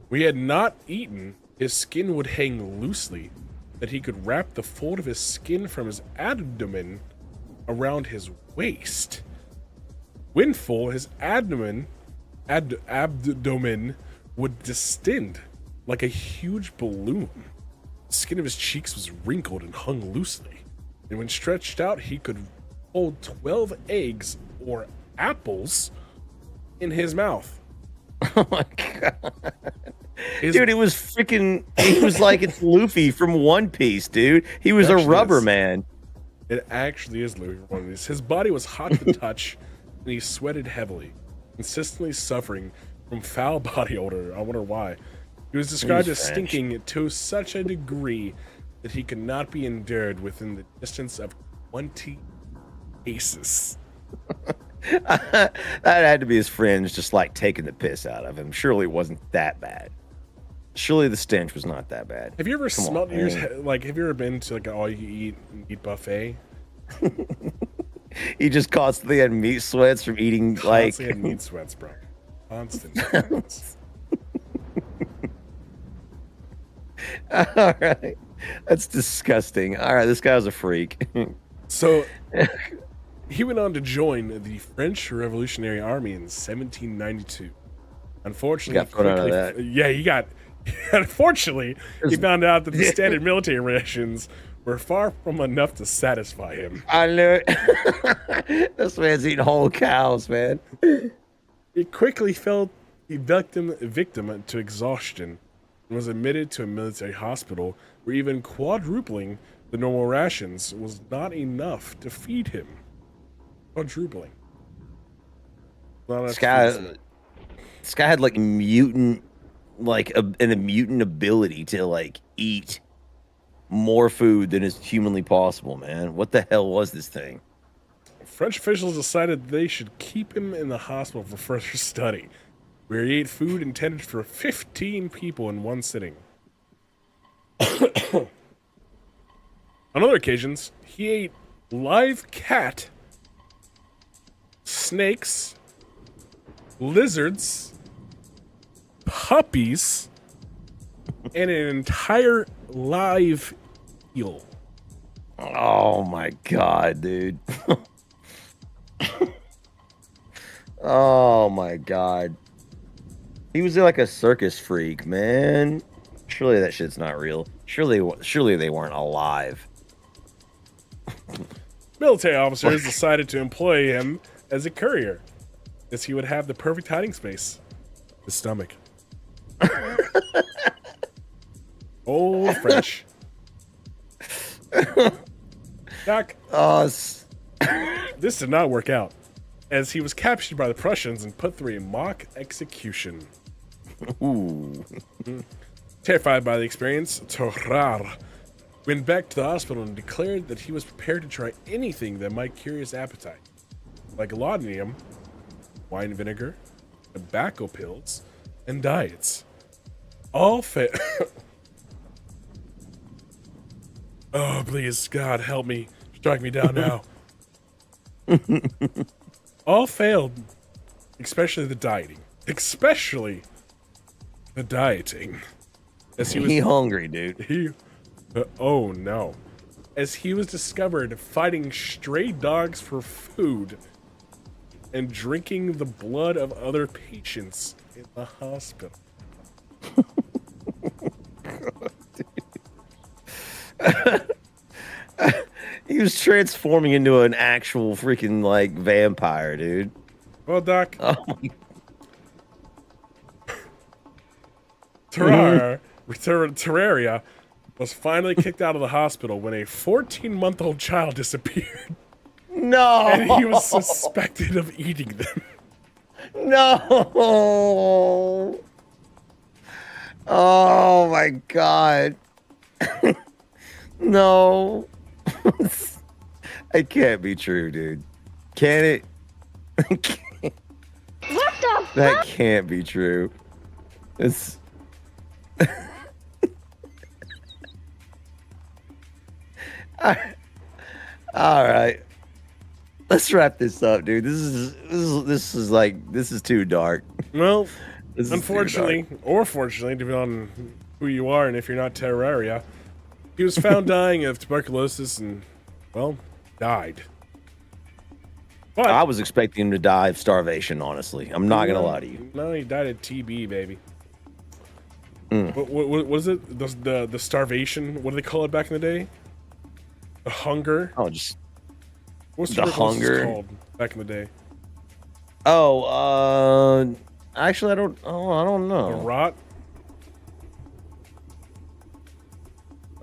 [SPEAKER 2] When he had not eaten, his skin would hang loosely, that he could wrap the fold of his skin from his abdomen around his waist. When full, his abdomen would distend like a huge balloon. The skin of his cheeks was wrinkled and hung loosely, and when stretched out, he could hold 12 eggs or apples in his mouth.
[SPEAKER 1] Oh my god. Dude, it was freaking. He was like it's Luffy from One Piece, dude. He was a
[SPEAKER 2] Actually
[SPEAKER 1] rubber
[SPEAKER 2] is.
[SPEAKER 1] man.
[SPEAKER 2] It actually is Louis for one of these. His body was hot to the touch, and he sweated heavily, consistently suffering from foul body odor. I wonder why. He was described as
[SPEAKER 1] French.
[SPEAKER 2] stinking to such a degree that he could not be endured within the distance of 20 paces.
[SPEAKER 1] That had to be his friends just like taking the piss out of him. Surely it wasn't that bad. Surely the stench was not that bad.
[SPEAKER 2] Have you ever
[SPEAKER 1] Come on,
[SPEAKER 2] smelled yours?
[SPEAKER 1] man.
[SPEAKER 2] Like, have you ever been to like an all-you-eat buffet?
[SPEAKER 1] He just constantly had meat sweats from eating like.
[SPEAKER 2] Constantly had meat sweats, bro. Constant. sweats.
[SPEAKER 1] All right, that's disgusting. All right, this guy was a freak.
[SPEAKER 2] So he went on to join the French Revolutionary Army in 1792. Unfortunately,
[SPEAKER 1] Got thrown out of that.
[SPEAKER 2] Yeah, he got. Unfortunately, he found out that the standard military rations were far from enough to satisfy him.
[SPEAKER 1] I knew it. This man's eating whole cows, man.
[SPEAKER 2] He quickly fell victim to exhaustion and was admitted to a military hospital where even quadrupling the normal rations was not enough to feed him. Quadrupling. Not enough
[SPEAKER 1] This
[SPEAKER 2] to
[SPEAKER 1] guy,
[SPEAKER 2] feed him.
[SPEAKER 1] this guy had like mutant, like a mutant ability to like eat more food than is humanly possible, man. What the hell was this thing?
[SPEAKER 2] French officials decided they should keep him in the hospital for further study, where he ate food intended for 15 people in one sitting. On other occasions, he ate live cat, snakes, lizards, puppies, and an entire live eel.
[SPEAKER 1] Oh my god, dude. Oh my god. He was like a circus freak, man. Surely that shit's not real. Surely they weren't alive.
[SPEAKER 2] Military officers decided to employ him as a courier, as he would have the perfect hiding space: his stomach. Oh, French. Doc,
[SPEAKER 1] Oh,
[SPEAKER 2] this did not work out, as he was captured by the Prussians and put through a mock execution.
[SPEAKER 1] ooh.
[SPEAKER 2] Terrified by the experience, Torrar went back to the hospital and declared that he was prepared to try anything that might cure his appetite, like laudanum, wine vinegar, tobacco pills, and diets. All Oh, please, God, help me. Strike me down now. All failed, especially the dieting. Especially the dieting. As
[SPEAKER 1] He hungry, dude.
[SPEAKER 2] he oh no. As he was discovered fighting stray dogs for food and drinking the blood of other patients in the hospital.
[SPEAKER 1] He was transforming into an actual freaking like vampire, dude.
[SPEAKER 2] Well, Doc,
[SPEAKER 1] Oh my
[SPEAKER 2] Terraria was finally kicked out of the hospital when a 14-month-old child disappeared,
[SPEAKER 1] no!
[SPEAKER 2] and he was suspected of eating them.
[SPEAKER 1] No! Oh my god. No. It can't be true, dude. Can it?
[SPEAKER 4] What the
[SPEAKER 1] That can't be true. It's all right. Let's wrap this up, dude. This is too dark.
[SPEAKER 2] Well,
[SPEAKER 1] This is too
[SPEAKER 2] unfortunately, or fortunately, depending on who you are and if you're not Terraria, he was found dying of tuberculosis and, well, died. But
[SPEAKER 1] I was expecting him to die of starvation, honestly. I'm not gonna lie to you.
[SPEAKER 2] No, he died of TB, baby.
[SPEAKER 1] Mm.
[SPEAKER 2] What is it? The starvation? What do they call it back in the day? The hunger?
[SPEAKER 1] Oh, just
[SPEAKER 2] What's
[SPEAKER 1] the
[SPEAKER 2] tuberculosis
[SPEAKER 1] hunger?
[SPEAKER 2] called back in the day?
[SPEAKER 1] Oh, actually, I don't
[SPEAKER 2] The
[SPEAKER 1] know.
[SPEAKER 2] rot?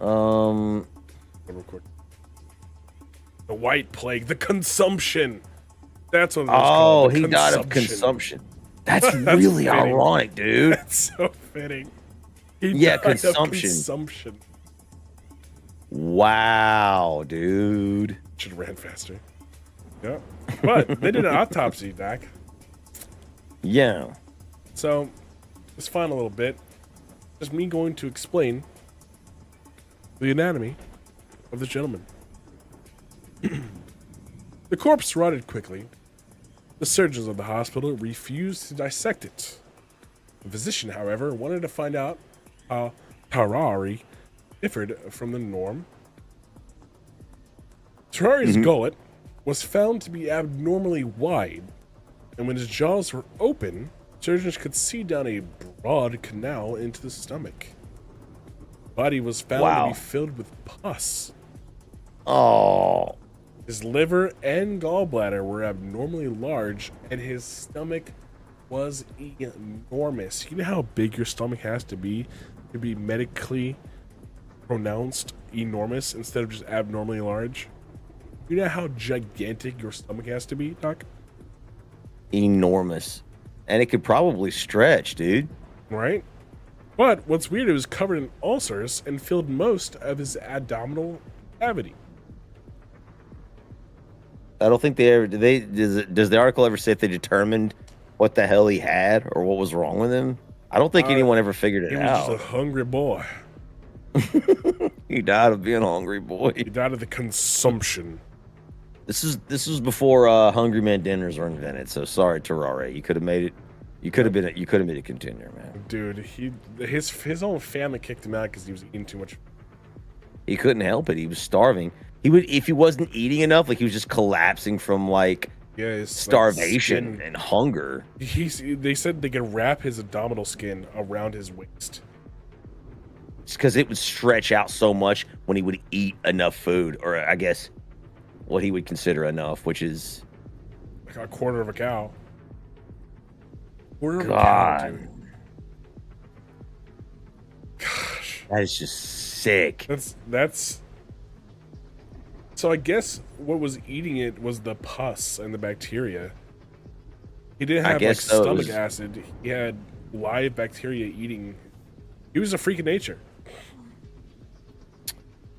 [SPEAKER 2] Real quick. The white plague, the consumption. That's what it was
[SPEAKER 1] Oh,
[SPEAKER 2] called. The
[SPEAKER 1] he died of consumption. That's
[SPEAKER 2] That's
[SPEAKER 1] really
[SPEAKER 2] fitting.
[SPEAKER 1] ironic, dude.
[SPEAKER 2] That's so fitting. He
[SPEAKER 1] Yeah,
[SPEAKER 2] died of
[SPEAKER 1] consumption.
[SPEAKER 2] consumption.
[SPEAKER 1] Wow, dude.
[SPEAKER 2] Should have ran faster. Yeah. But they did an autopsy, Dak.
[SPEAKER 1] Yeah.
[SPEAKER 2] So, let's find a little bit. Just me going to explain the anatomy of this gentleman. The corpse rotted quickly. The surgeons of the hospital refused to dissect it. The physician, however, wanted to find out how Tarari differed from the norm. Terrari's gullet was found to be abnormally wide, and when his jaws were open, surgeons could see down a broad canal into the stomach. Body was found to
[SPEAKER 1] Wow.
[SPEAKER 2] be filled with pus.
[SPEAKER 1] Oh,
[SPEAKER 2] His liver and gallbladder were abnormally large, and his stomach was enormous. You know how big your stomach has to be medically pronounced enormous instead of just abnormally large? You know how gigantic your stomach has to be, Doc?
[SPEAKER 1] enormous. And it could probably stretch, dude.
[SPEAKER 2] Right? But what's weird, it was covered in ulcers and filled most of his abdominal cavity.
[SPEAKER 1] I don't think they ever does the article ever say if they determined what the hell he had or what was wrong with him? I don't think anyone ever figured
[SPEAKER 2] He
[SPEAKER 1] it
[SPEAKER 2] was just a
[SPEAKER 1] out.
[SPEAKER 2] hungry boy.
[SPEAKER 1] He died of being hungry, boy.
[SPEAKER 2] He died of the consumption.
[SPEAKER 1] This was before Hungry Man dinners were invented. So sorry, Terraria. You could have made it. You could have made a contender, man.
[SPEAKER 2] Dude, his own family kicked him out because he was eating too much.
[SPEAKER 1] He couldn't help it. He was starving. He would if he wasn't eating enough, like he was just collapsing from like
[SPEAKER 2] Yeah, his
[SPEAKER 1] starvation
[SPEAKER 2] skin-
[SPEAKER 1] and hunger.
[SPEAKER 2] They said they could wrap his abdominal skin around his waist.
[SPEAKER 1] It's because it would stretch out so much when he would eat enough food, or I guess what he would consider enough, which is
[SPEAKER 2] Like a quarter of a cow. Quarter of a cow,
[SPEAKER 1] God.
[SPEAKER 2] dude. Gosh.
[SPEAKER 1] That is just sick.
[SPEAKER 2] That's so I guess what was eating it was the pus and the bacteria. He didn't
[SPEAKER 1] I
[SPEAKER 2] have like
[SPEAKER 1] guess so. It
[SPEAKER 2] stomach
[SPEAKER 1] was-
[SPEAKER 2] acid. He had live bacteria eating. He was a freak of nature.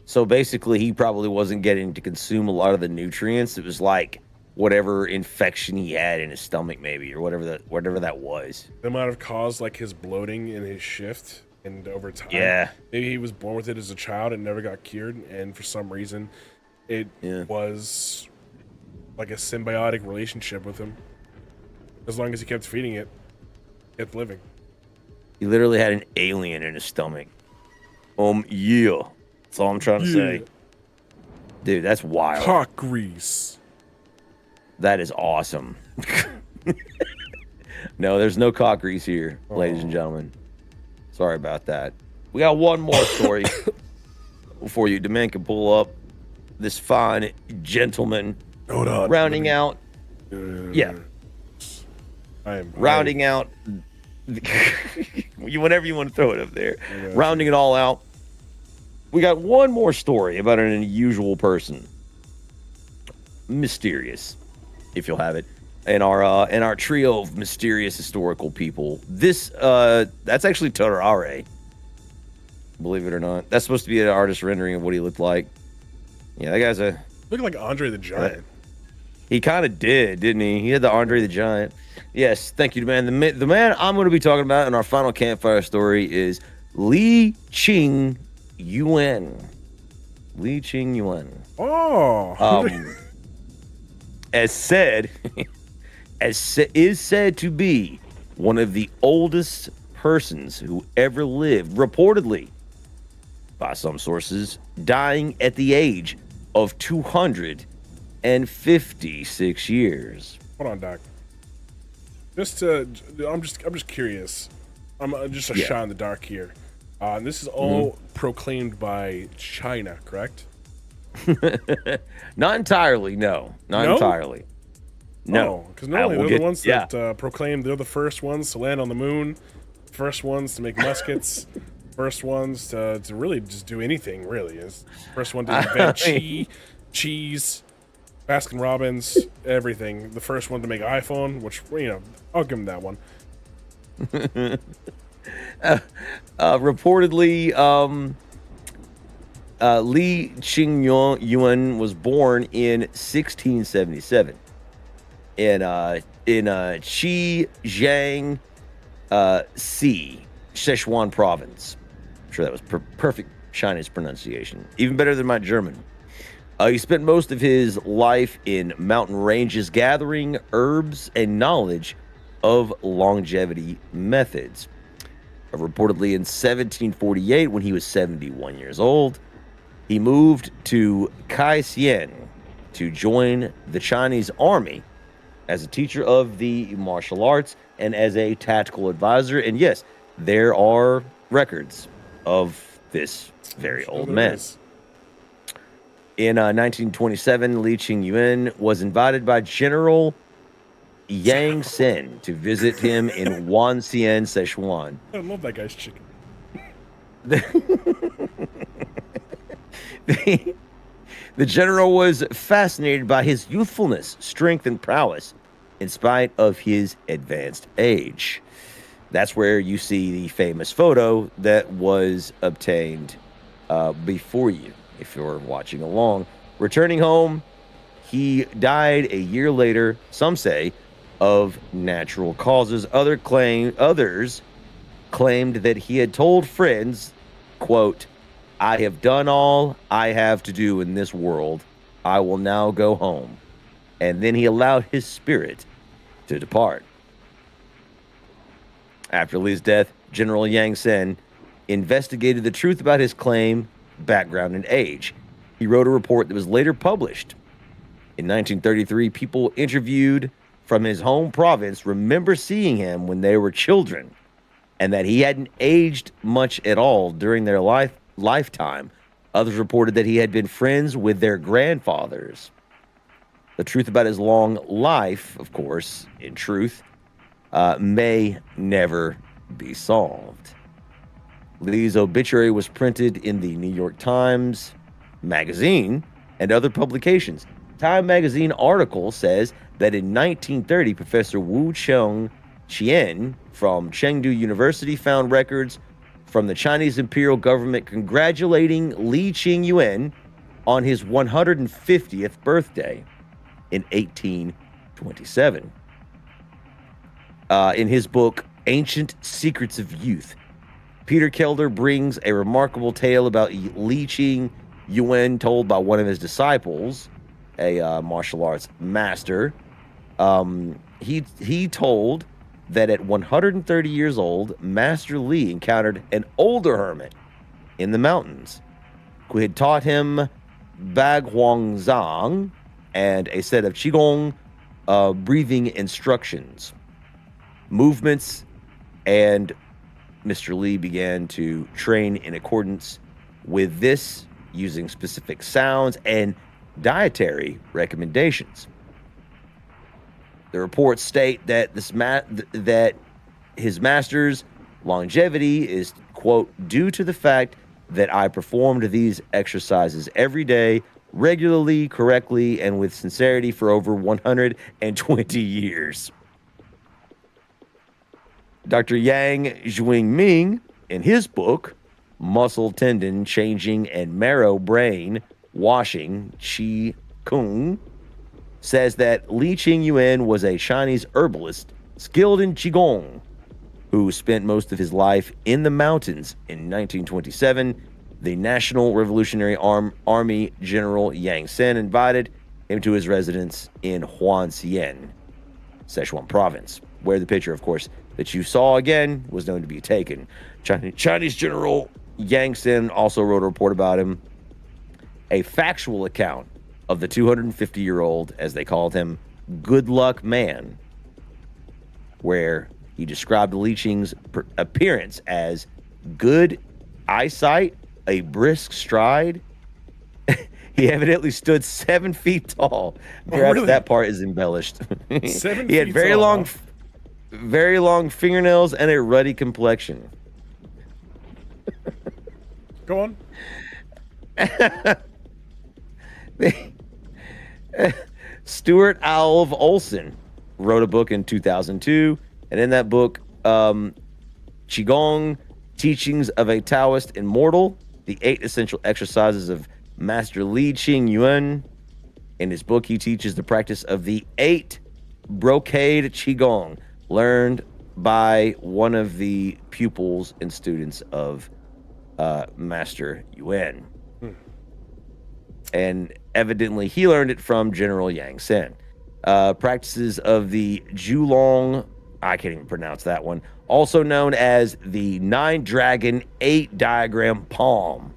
[SPEAKER 1] So basically, he probably wasn't getting to consume a lot of the nutrients. It was like whatever infection he had in his stomach, maybe, or whatever that was.
[SPEAKER 2] That might have caused like his bloating in his shift, and over time,
[SPEAKER 1] Yeah.
[SPEAKER 2] maybe he was born with it as a child and never got cured, and for some reason, it
[SPEAKER 1] Yeah.
[SPEAKER 2] was like a symbiotic relationship with him. As long as he kept feeding it, kept living.
[SPEAKER 1] He literally had an alien in his stomach. Yeah. That's all I'm trying to say. Dude, that's wild.
[SPEAKER 2] Cock grease.
[SPEAKER 1] That is awesome. No, there's no cock grease here, ladies and gentlemen. Sorry about that. We got one more story before you. The man can pull up this fine gentleman.
[SPEAKER 2] Hold on.
[SPEAKER 1] Rounding out. Yeah. Rounding out. Whenever you want to throw it up there. Rounding it all out. We got one more story about an unusual person. Mysterious, if you'll have it. In our trio of mysterious historical people. This that's actually Torare. Believe it or not. That's supposed to be an artist rendering of what he looked like. Yeah, that guy's
[SPEAKER 2] looking like Andre the Giant.
[SPEAKER 1] He kind of did, didn't he? He had the Andre the Giant. Yes, thank you, man. The man I'm going to be talking about in our final campfire story is Li Qing Yuan. Li Qing Yuan.
[SPEAKER 2] Oh.
[SPEAKER 1] As said, is said to be one of the oldest persons who ever lived, reportedly, by some sources, dying at the age of 256 years.
[SPEAKER 2] Hold on, Doc. I'm just curious. I'm just a shot in the dark here. This is all proclaimed by China, correct?
[SPEAKER 1] Not entirely, no. Not entirely. No.
[SPEAKER 2] Because normally they're the ones that proclaim they're the first ones to land on the moon, first ones to make muskets, first ones to really just do anything, really. Is first one to invent cheese, Baskin Robbins, everything. The first one to make iPhone, which, I'll give him that one.
[SPEAKER 1] Reportedly, Li Qing Yuan was born in 1677 in Xizang, Sichuan province. I'm sure that was perfect Chinese pronunciation, even better than my German. He spent most of his life in mountain ranges, gathering herbs and knowledge of longevity methods. Reportedly in 1748, when he was 71 years old, he moved to Kaixin to join the Chinese army as a teacher of the martial arts and as a tactical advisor. And yes, there are records of this very old man. In 1927, Li Qing Yuan was invited by General Yang Sen to visit him in Wanxian, Sichuan.
[SPEAKER 2] I love that guy's chicken.
[SPEAKER 1] The general was fascinated by his youthfulness, strength, and prowess, in spite of his advanced age. That's where you see the famous photo that was obtained before you, if you're watching along. Returning home, he died a year later, some say, of natural causes. Others claimed that he had told friends, quote, "I have done all I have to do in this world. I will now go home." And then he allowed his spirit to depart. After Li's death, General Yang Sen investigated the truth about his claim, background, and age. He wrote a report that was later published. In 1933, people interviewed from his home province remember seeing him when they were children, and that he hadn't aged much at all during their lifetime. Others reported that he had been friends with their grandfathers. The truth about his long life, of course, in truth, may never be solved. Li's obituary was printed in the New York Times magazine and other publications. Time magazine article says that in 1930, Professor Wu Cheng-chien from Chengdu University found records from the Chinese imperial government congratulating Li Qing Yuan on his 150th birthday in 1827. In his book, Ancient Secrets of Youth, Peter Kelder brings a remarkable tale about Li Qing Yuan told by one of his disciples, a martial arts master. He told that at 130 years old, Master Li encountered an older hermit in the mountains who had taught him Baghuangzang and a set of Qigong breathing instructions, movements, and Mr. Li began to train in accordance with this using specific sounds and dietary recommendations. The reports state that that his master's longevity is, quote, due to the fact that I performed these exercises every day, regularly, correctly, and with sincerity for over 120 years. Dr. Yang Ming, in his book, Muscle Tendon Changing and Marrow Brain Washing, Qi Kung, says that Li Qingyuan was a Chinese herbalist skilled in Qigong who spent most of his life in the mountains. In 1927, the National Revolutionary Army General Yang Sen invited him to his residence in Huanxian, Sichuan province, where the picture, of course, that you saw again was known to be taken. Chinese General Yang Sen also wrote a report about him, a factual account of the 250-year-old, as they called him, good luck man, where he described Li Qing's appearance as good eyesight, a brisk stride. He evidently stood 7 feet tall. Perhaps
[SPEAKER 2] really?
[SPEAKER 1] that part is embellished.
[SPEAKER 2] 7
[SPEAKER 1] He had
[SPEAKER 2] feet
[SPEAKER 1] very
[SPEAKER 2] tall.
[SPEAKER 1] very long fingernails and a ruddy complexion.
[SPEAKER 2] Go on.
[SPEAKER 1] Stuart Alv Olson wrote a book in 2002, and in that book, Qigong, Teachings of a Taoist Immortal, the 8 essential exercises of Master Li Qingyuan. In his book, he teaches the practice of the 8 brocade Qigong, learned by one of the pupils and students of Master Yuan. And evidently, he learned it from General Yang Sen. Practices of the Julong, I can't even pronounce that one, also known as the 9-Dragon 8-Diagram Palm,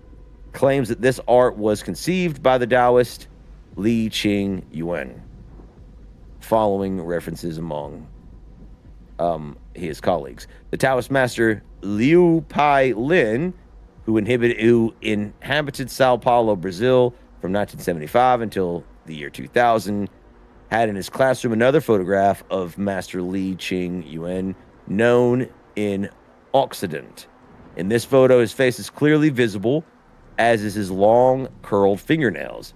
[SPEAKER 1] claims that this art was conceived by the Taoist Li Qingyuan, following references among his colleagues. The Taoist master Liu Pai Lin, who inhabited Sao Paulo, Brazil, from 1975 until the year 2000, had in his classroom another photograph of Master Li Qingyuan, known in Occident. In this photo, his face is clearly visible, as is his long, curled fingernails.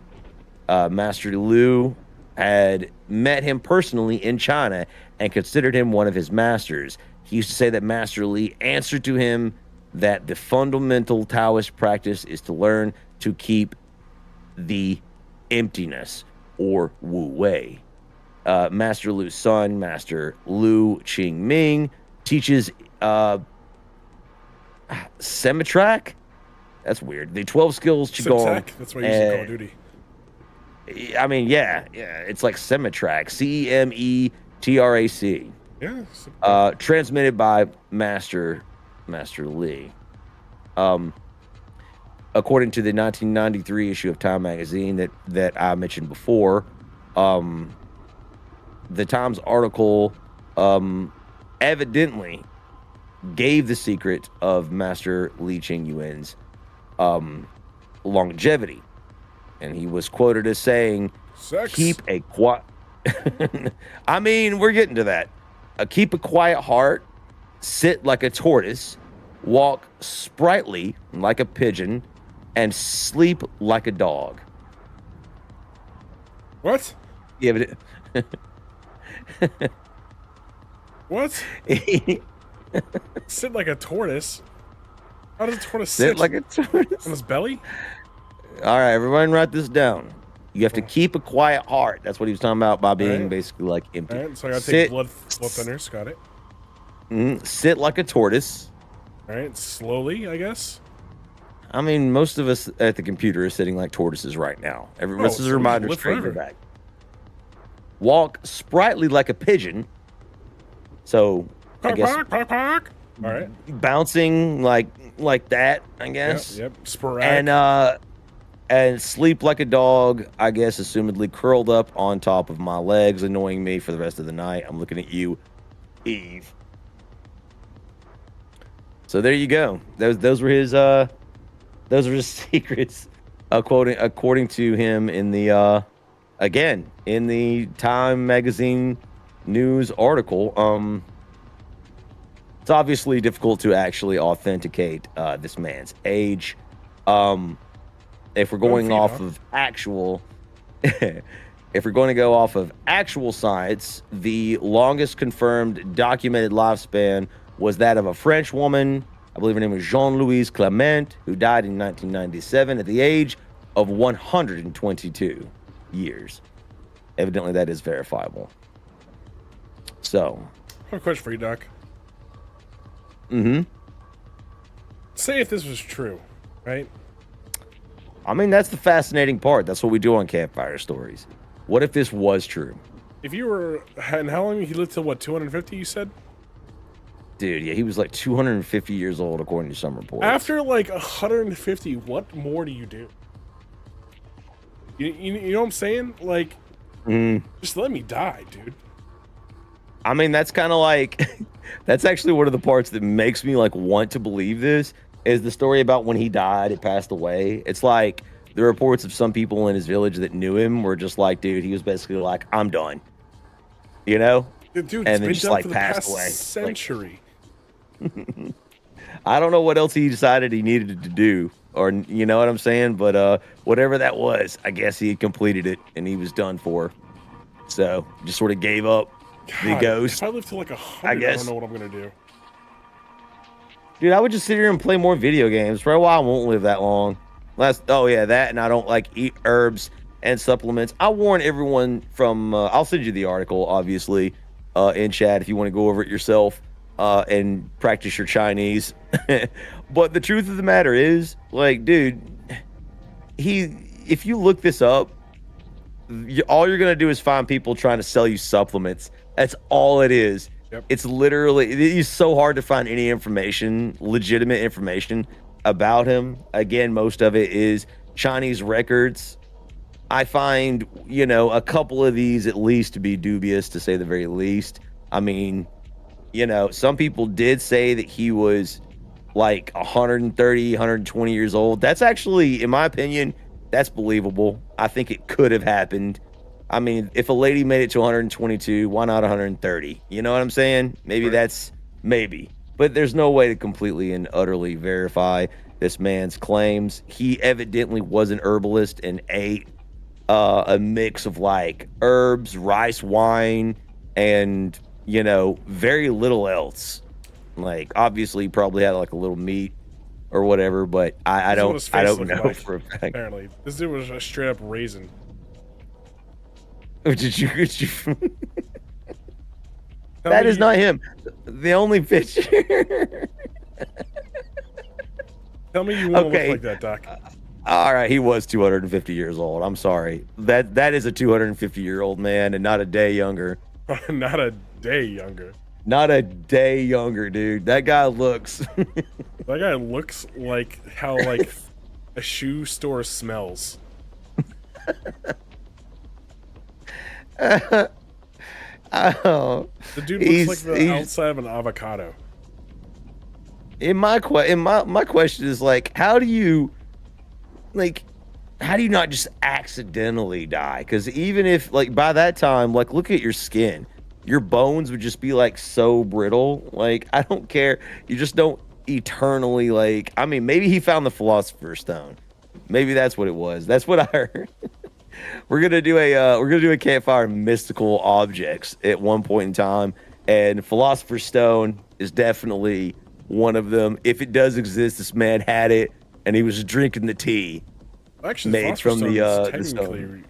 [SPEAKER 1] Master Liu had met him personally in China and considered him one of his masters. He used to say that Master Li answered to him that the fundamental Taoist practice is to learn to keep the emptiness, or Wu Wei. Master Liu's son, Master Liu Qingming, teaches Semitrak? That's weird. The 12 skills Qigong.
[SPEAKER 2] Semtech? That's why you use Call of Duty.
[SPEAKER 1] I mean, yeah, it's like Semitrak, Cemetrac.
[SPEAKER 2] Yeah.
[SPEAKER 1] Transmitted by Master Li. According to the 1993 issue of Time magazine that I mentioned before, the Times article evidently gave the secret of Master Li Qingyuan's longevity. And he was quoted as saying,
[SPEAKER 2] Sex.
[SPEAKER 1] keep a quiet... I mean, we're getting to that. Keep a quiet heart, sit like a tortoise, walk sprightly like a pigeon, and sleep like a dog.
[SPEAKER 2] What?
[SPEAKER 1] Yeah, but
[SPEAKER 2] What? Sit like a tortoise? How does a tortoise
[SPEAKER 1] sit like a tortoise.
[SPEAKER 2] on his belly?
[SPEAKER 1] All right, everyone write this down. You have to keep a quiet heart. That's what he was talking about by being basically like empty.
[SPEAKER 2] All right, so I gotta take blood thinners. Got it.
[SPEAKER 1] Sit like a tortoise.
[SPEAKER 2] All right, slowly, I guess.
[SPEAKER 1] I mean, most of us at the computer are sitting like tortoises right now. This is a
[SPEAKER 2] so we
[SPEAKER 1] reminder
[SPEAKER 2] live
[SPEAKER 1] straighten your
[SPEAKER 2] forever.
[SPEAKER 1] back. Walk sprightly like a pigeon. So I
[SPEAKER 2] Quack,
[SPEAKER 1] guess
[SPEAKER 2] quack, quack, quack. All right.
[SPEAKER 1] bouncing like that, I
[SPEAKER 2] Yep,
[SPEAKER 1] guess.
[SPEAKER 2] yep. Sporadic.
[SPEAKER 1] And sleep like a dog, I guess, assumedly curled up on top of my legs, annoying me for the rest of the night. I'm looking at you, Eve. So there you go. Those were his secrets, according to him in the again in the Time magazine news article. It's obviously difficult to actually authenticate this man's age. If we're going off of actual, if we're going to go off of actual science, the longest confirmed documented lifespan was that of a French woman. I believe her name was Jean-Louise Clement, who died in 1997 at the age of 122 years. Evidently, that is verifiable. So,
[SPEAKER 2] I have a question for you, Doc.
[SPEAKER 1] mm-hmm.
[SPEAKER 2] Say if this was true, right?
[SPEAKER 1] I mean, that's the fascinating part. That's what we do on Campfire Stories. What if this was true?
[SPEAKER 2] If you were, and how long he lived till what, 250? You said.
[SPEAKER 1] Dude, yeah, he was like 250 years old, according to some reports.
[SPEAKER 2] After like 150, what more do you do? You know what I'm saying? Like, just let me die, dude.
[SPEAKER 1] I mean, that's kind of like, that's actually one of the parts that makes me like want to believe this, is the story about when he died, it passed away. It's like the reports of some people in his village that knew him were just like, dude, he was basically like, I'm done. You know?
[SPEAKER 2] Dude,
[SPEAKER 1] and
[SPEAKER 2] it's
[SPEAKER 1] then
[SPEAKER 2] been
[SPEAKER 1] just
[SPEAKER 2] done
[SPEAKER 1] like
[SPEAKER 2] for the
[SPEAKER 1] passed
[SPEAKER 2] past
[SPEAKER 1] away.
[SPEAKER 2] century.
[SPEAKER 1] I don't know what else he decided he needed to do, or you know what I'm saying, but whatever that was, I guess he had completed it and he was done for. So just sort of gave up the
[SPEAKER 2] God,
[SPEAKER 1] ghost.
[SPEAKER 2] If I live to like 100,
[SPEAKER 1] I
[SPEAKER 2] I
[SPEAKER 1] guess.
[SPEAKER 2] don't know what I'm gonna do.
[SPEAKER 1] Dude, I would just sit here and play more video games. For a while, I won't live that long. Oh yeah, that, and I don't like eat herbs and supplements. I warn everyone from. I'll send you the article, obviously, in chat if you want to go over it yourself and practice your Chinese. But the truth of the matter is, like, dude, if you look this up, all you're gonna do is find people trying to sell you supplements. That's all it is.
[SPEAKER 2] Yep.
[SPEAKER 1] It's literally, it's so hard to find any information, legitimate information about him. Again, most of it is Chinese records. I find, a couple of these at least to be dubious, to say the very least. I mean, some people did say that he was like 130, 120 years old. That's actually, in my opinion, that's believable. I think it could have happened. I mean, if a lady made it to 122, why not 130? You know what I'm saying? Maybe that's maybe. But there's no way to completely and utterly verify this man's claims. He evidently was an herbalist and ate a mix of like herbs, rice wine, and, very little else. Like, obviously, he probably had like a little meat or whatever, but I don't know
[SPEAKER 2] like,
[SPEAKER 1] for a fact.
[SPEAKER 2] Apparently, this dude was a straight up raisin.
[SPEAKER 1] Did you that is not him. The only picture.
[SPEAKER 2] Tell me you want to look like that, Doc.
[SPEAKER 1] All right, he was 250 years old. I'm sorry. That is a 250-year-old man and not a day younger.
[SPEAKER 2] Not a day younger.
[SPEAKER 1] Not a day younger, dude. That guy looks
[SPEAKER 2] That guy looks like how like a shoe store smells.
[SPEAKER 1] Oh,
[SPEAKER 2] The dude looks like the outside of an avocado.
[SPEAKER 1] My question is like, how do you not just accidentally die? Because even if like by that time, like look at your skin, your bones would just be like so brittle. Like I don't care, you just don't eternally like. I mean, maybe he found the Philosopher's Stone. Maybe that's what it was. That's what I heard. We're gonna do a Campfire mystical objects at one point in time, and Philosopher's Stone is definitely one of them. If it does exist, this man had it, and he was drinking the tea.
[SPEAKER 2] Actually,
[SPEAKER 1] made from the
[SPEAKER 2] stone.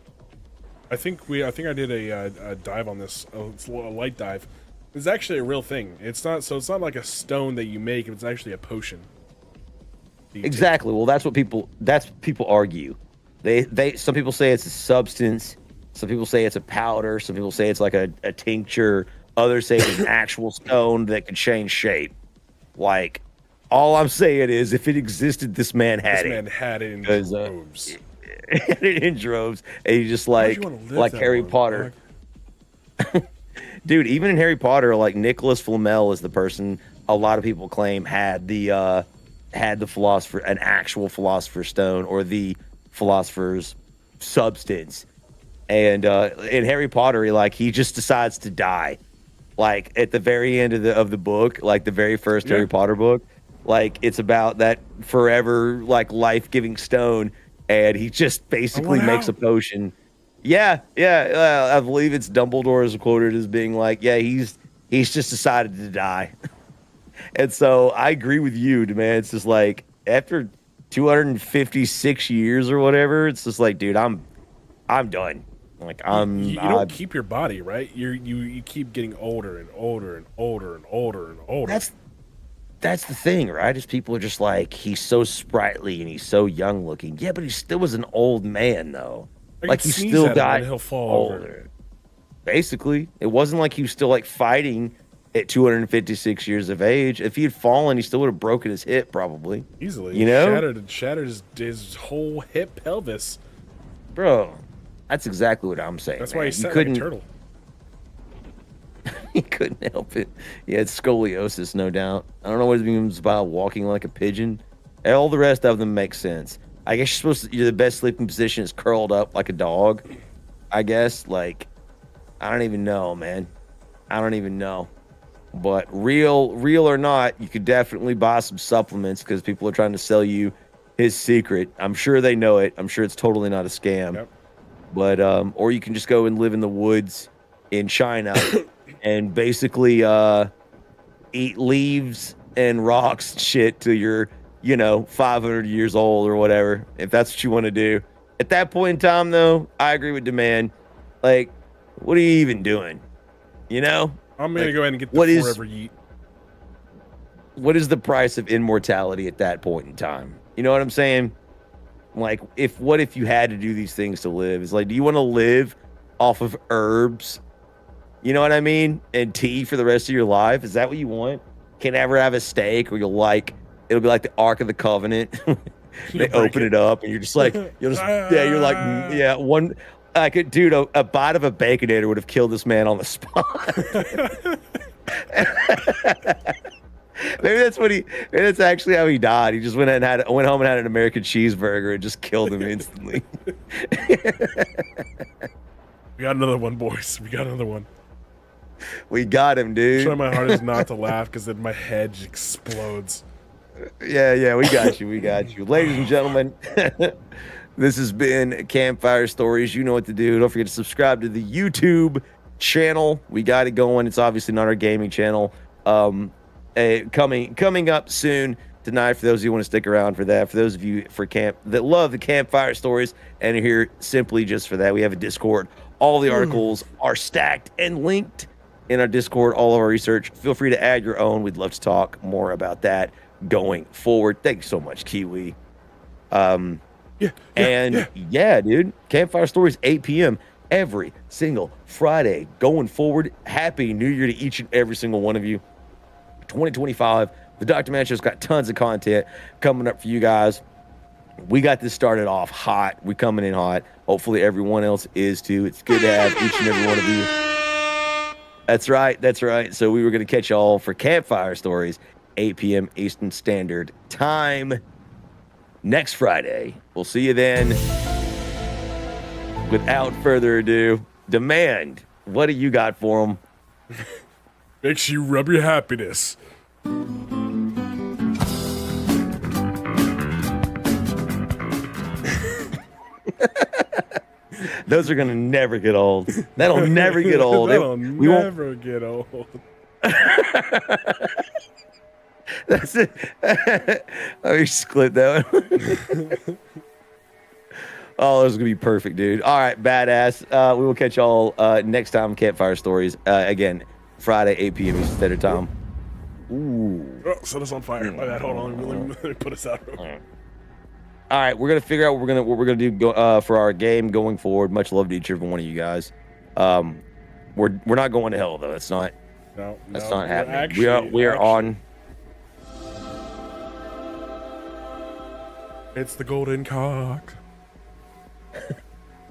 [SPEAKER 2] I think I did a dive on this. It's a light dive. It's actually a real thing. It's not like a stone that you make. It's actually a potion.
[SPEAKER 1] Exactly. Well, that's what people argue. Some people say it's a substance. Some people say it's a powder. Some people say it's like a tincture. Others say it's an actual stone that can change shape. Like, all I'm saying is, if it existed, this man had it.
[SPEAKER 2] This man had it in droves.
[SPEAKER 1] Had it in droves, and he just like Harry Potter. Dude, even in Harry Potter, like Nicholas Flamel is the person a lot of people claim had the philosopher, an actual philosopher's stone or the philosopher's substance. And in Harry Potter, he just decides to die. Like at the very end of the book, like the very first Harry Potter book, like it's about that forever life-giving stone, and he just basically makes a potion. Yeah. I believe it's Dumbledore is quoted as being like, yeah, he's just decided to die. And so I agree with you, man. It's just like after 256 years or whatever, it's just like, dude, I'm done. Like
[SPEAKER 2] you don't keep your body, right? You keep getting older and older and older and older and older.
[SPEAKER 1] That's the thing, right? Is people are just like, he's so sprightly and he's so young looking. Yeah, but he still was an old man though. Like he still got
[SPEAKER 2] he'll fall
[SPEAKER 1] older.
[SPEAKER 2] Over.
[SPEAKER 1] Basically, it wasn't like he was still like fighting at 256 years of age. If he had fallen, he still would have broken his hip probably.
[SPEAKER 2] Easily.
[SPEAKER 1] You know?
[SPEAKER 2] Shattered his whole hip pelvis.
[SPEAKER 1] Bro, that's exactly what I'm saying.
[SPEAKER 2] That's why he sat like a turtle.
[SPEAKER 1] He couldn't help it. He had scoliosis, no doubt. I don't know what it means about walking like a pigeon. All the rest of them make sense. I guess you're the best sleeping position is curled up like a dog. I guess. Like, I don't even know, man. I don't even know. But real or not, you could definitely buy some supplements because people are trying to sell you his secret. I'm sure they know it. I'm sure it's totally not a scam.
[SPEAKER 2] Yep.
[SPEAKER 1] But or you can just go and live in the woods in China and basically eat leaves and rocks and shit till you're 500 years old or whatever, if that's what you want to do. At that point in time, though, I agree with Demand. Like, what are you even doing?
[SPEAKER 2] I'm gonna go ahead and get the forever yeet.
[SPEAKER 1] What is the price of immortality at that point in time? You know what I'm saying? Like, what if you had to do these things to live? It's like, do you want to live off of herbs? You know what I mean? And tea for the rest of your life? Is that what you want? Can't ever have a steak, or it'll be like the Ark of the Covenant. They open it up, and you're just like, one. Dude, a bite of a Baconator would have killed this man on the spot. Maybe that's actually how he died. He just went home and had an American cheeseburger and just killed him instantly.
[SPEAKER 2] We got another one, boys. We got another one.
[SPEAKER 1] We got him, dude.
[SPEAKER 2] Try my hardest not to laugh because then my head just explodes.
[SPEAKER 1] Yeah, we got you. We got you. Ladies and gentlemen, this has been Campfire Stories. You know what to do. Don't forget to subscribe to the YouTube channel. We got it going. It's obviously not our gaming channel. Coming up soon tonight, for those of you who want to stick around for that. For those of you that love the Campfire Stories and are here simply just for that, we have a Discord. All the articles are stacked and linked in our Discord, all of our research. Feel free to add your own. We'd love to talk more about that going forward. Thank you so much, Kiwi. Dude, Campfire Stories, 8 p.m. every single Friday going forward. Happy New Year to each and every single one of you. 2025, the Dr. Man Show's got tons of content coming up for you guys. We got this started off hot. We're coming in hot. Hopefully everyone else is too. It's good to have each and every one of you. That's right. So we were going to catch y'all for Campfire Stories, 8 p.m. Eastern Standard Time next Friday. We'll see you then. Without further ado, Demand, what do you got for them?
[SPEAKER 2] Makes you rub your happiness.
[SPEAKER 1] Those are gonna never get old. That'll never get old.
[SPEAKER 2] That'll never get old.
[SPEAKER 1] That's it. Oh, you just clip that one. Oh, this is gonna be perfect, dude. All right, badass. We will catch y'all next time. Campfire Stories again, Friday, 8 p.m. Eastern Standard Time. Ooh.
[SPEAKER 2] Oh, set us on fire. My bad. Hold on. Let me put us out.
[SPEAKER 1] All right, we're gonna figure out what we're gonna do for our game going forward. Much love to each and every one of you guys. We're not going to hell though. That's not happening. We are on.
[SPEAKER 2] It's the golden cock.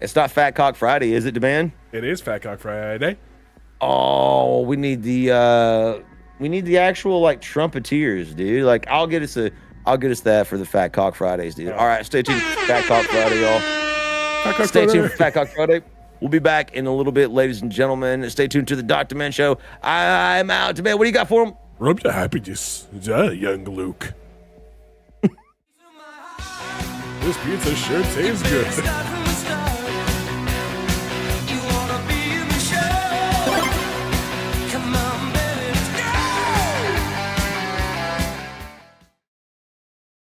[SPEAKER 1] It's not Fat Cock Friday, is it, Demand?
[SPEAKER 2] It is Fat Cock Friday.
[SPEAKER 1] Oh, we need the actual like trumpeteers, dude. Like I'll get us that for the Fat Cock Fridays, dude. All right, stay tuned for Fat Cock Friday, y'all. Stay tuned for Fat Cock Friday. We'll be back in a little bit, ladies and gentlemen. Stay tuned to the Dr. Men Show. I'm out. Demand, what do you got for him?
[SPEAKER 2] Rub your happiness, young Luke. This pizza sure tastes good.